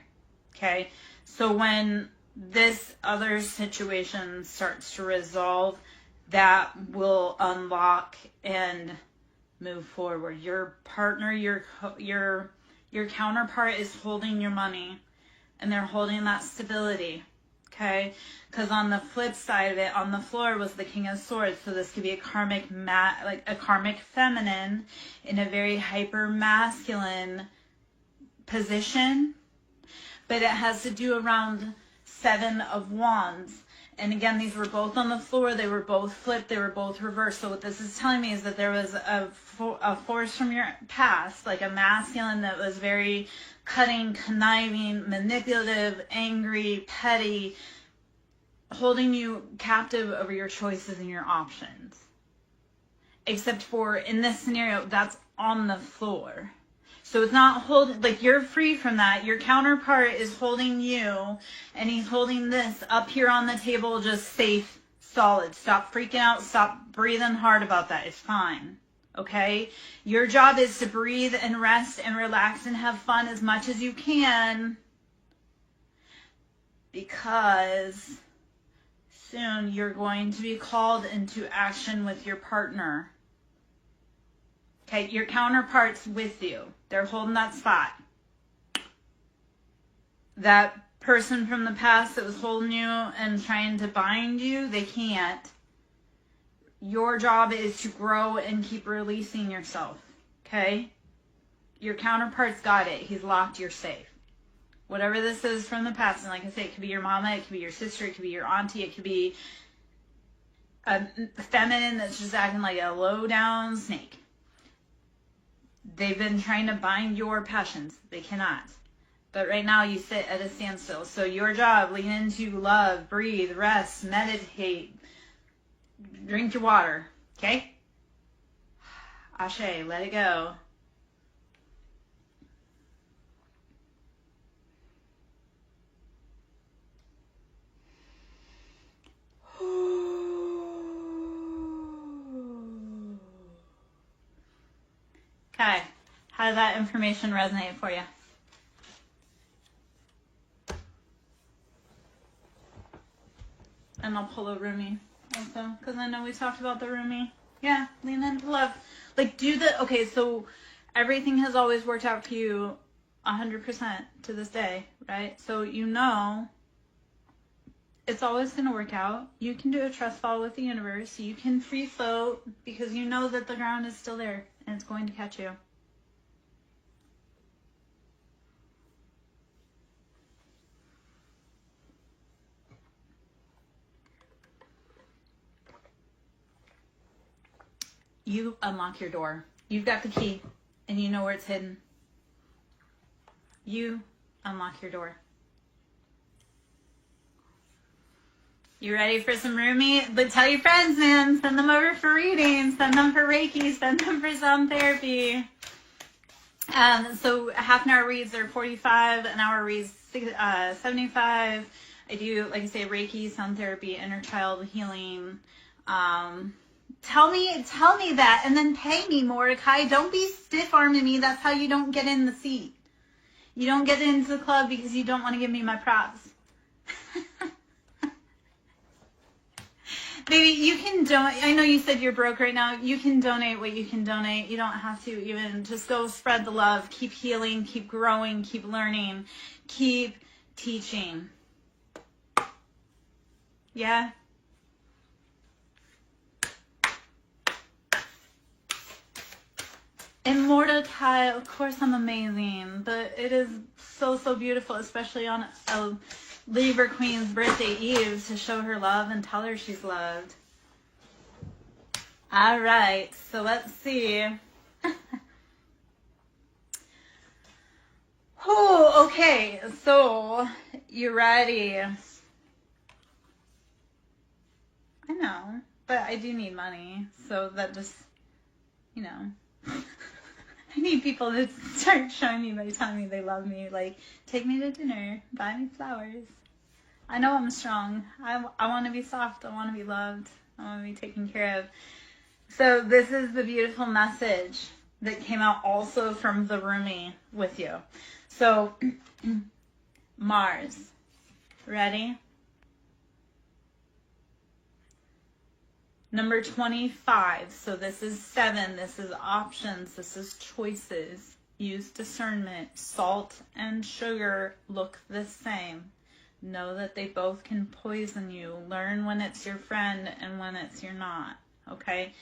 Okay. So when this other situation starts to resolve, that will unlock and move forward. Your partner, your counterpart is holding your money, and they're holding that stability. Okay, because on the flip side of it, on the floor was the King of Swords. So this could be a karmic like a karmic feminine in a very hyper masculine position, but it has to do around Seven of Wands. And again, these were both on the floor. They were both flipped. They were both reversed. So what this is telling me is that there was a force from your past, like a masculine that was very cutting, conniving, manipulative, angry, petty, holding you captive over your choices and your options. Except for, in this scenario, that's on the floor. So it's not holding, like, you're free from that. Your counterpart is holding you, and he's holding this up here on the table, just safe, solid. Stop freaking out. Stop breathing hard about that. It's fine. Okay? Your job is to breathe and rest and relax and have fun as much as you can, because soon you're going to be called into action with your partner. Okay, your counterpart's with you. They're holding that spot. That person from the past that was holding you and trying to bind you, they can't. Your job is to grow and keep releasing yourself. Okay? Your counterpart's got it. He's locked. You're safe. Whatever this is from the past, and like I say, it could be your mama, it could be your sister, it could be your auntie, it could be a feminine that's just acting like a low-down snake. They've been trying to bind your passions. They cannot. But right now you sit at a standstill. So your job, lean into love, breathe, rest, meditate, drink your water. Okay? Ashe, let it go. Okay, how did that information resonate for you? And I'll pull a roomie also, because I know we talked about the roomie. Yeah, lean into love. Like, okay, so everything has always worked out for you 100% to this day, right? So you know It's always going to work out. You can do a trust fall with the universe. You can free float because you know that the ground is still there and it's going to catch you. You unlock your door. You've got the key and you know where it's hidden. You unlock your door. You ready for some roomie? But tell your friends, man. Send them over for readings. Send them for Reiki. Send them for sound therapy. So half an hour reads are 45. An hour reads 75. I do, like I say, Reiki, sound therapy, inner child healing. Tell me that, and then pay me, Mordecai. Don't be stiff-arming me. That's how you don't get in the seat. You don't get into the club because you don't want to give me my props. Baby, you can donate. I know you said you're broke right now. You can donate what you can donate. You don't have to even. Just go spread the love. Keep healing. Keep growing. Keep learning. Keep teaching. Yeah? And Mordecai, of course I'm amazing. But it is so, so beautiful, especially on a Libra Queen's birthday eve, to show her love and tell her she's loved. All right, so let's see. Oh, okay, so you ready? I know, but I do need money, so that just, you know. I need people to start showing me by telling me they love me. Like, take me to dinner, buy me flowers. I know I'm strong. I want to be soft. I want to be loved. I want to be taken care of. So this is the beautiful message that came out also from the roomie with you. So Mars, ready? Number 25. So this is 7. This is options. This is choices. Use discernment. Salt and sugar look the same. Know that they both can poison you. Learn when it's your friend and when it's your not. Okay?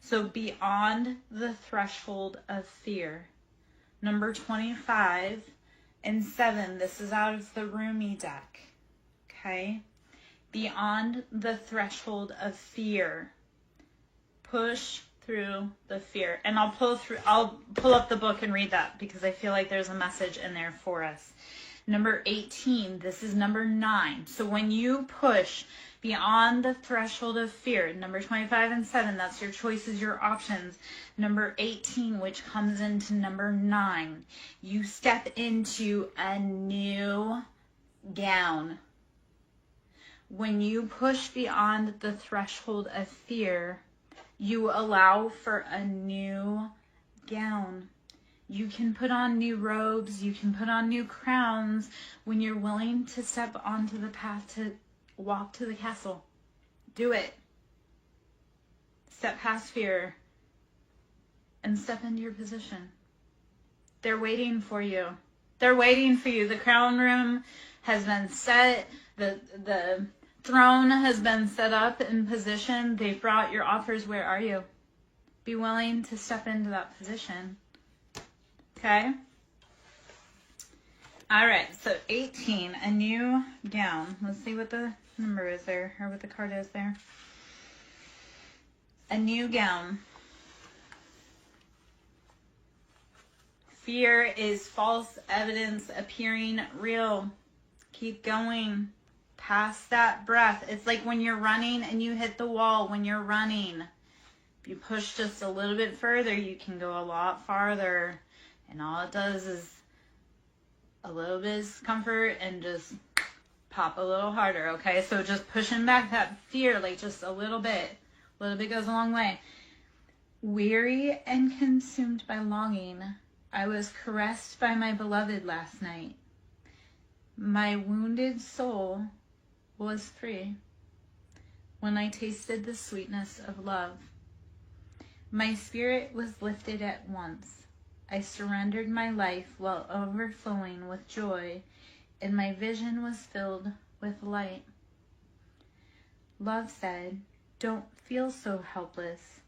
So beyond the threshold of fear. Number 25 and 7. This is out of the roomie deck. Okay? Beyond the threshold of fear. Push through the fear. And I'll pull up the book and read that because I feel like there's a message in there for us. Number 18, this is number 9. So when you push beyond the threshold of fear, number 25 and 7, that's your choices, your options. Number 18, which comes into number 9, you step into a new gown. When you push beyond the threshold of fear, you allow for a new gown. You can put on new robes. You can put on new crowns when you're willing to step onto the path to walk to the castle. Do it. Step past fear and step into your position. They're waiting for you. They're waiting for you. The crown room has been set. The throne has been set up in position. They've brought your offers. Where are you? Be willing to step into that position. Okay? All right, so 18, a new gown. Let's see what the number is there, or what the card is there. A new gown. Fear is false evidence appearing real. Keep going. Past that breath. It's like when you're running and you hit the wall. When you're running, if you push just a little bit further, you can go a lot farther. And all it does is a little bit of discomfort and just pop a little harder, okay? So just pushing back that fear, like just a little bit. A little bit goes a long way. Weary and consumed by longing, I was caressed by my beloved last night. My wounded soul was free when I tasted the sweetness of love. My spirit was lifted at once. I surrendered my life while overflowing with joy, and my vision was filled with light. Love said, "Don't feel so helpless,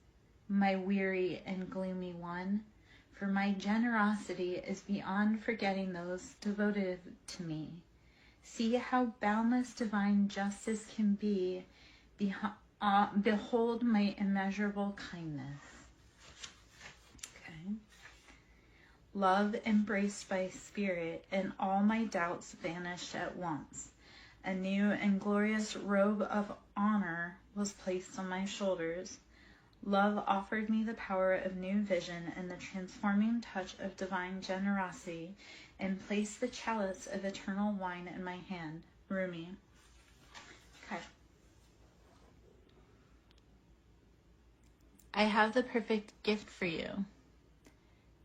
my weary and gloomy one, for my generosity is beyond forgetting those devoted to me. See how boundless divine justice can be. Behold my immeasurable kindness." Okay. Love embraced by spirit, and all my doubts vanished at once. A new and glorious robe of honor was placed on my shoulders. Love offered me the power of new vision and the transforming touch of divine generosity, and placed the chalice of eternal wine in my hand. Rumi. Okay. I have the perfect gift for you.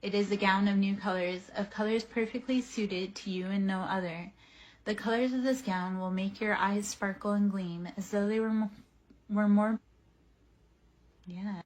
It is a gown of new colors, of colors perfectly suited to you and no other. The colors of this gown will make your eyes sparkle and gleam as though they were more... Yeah,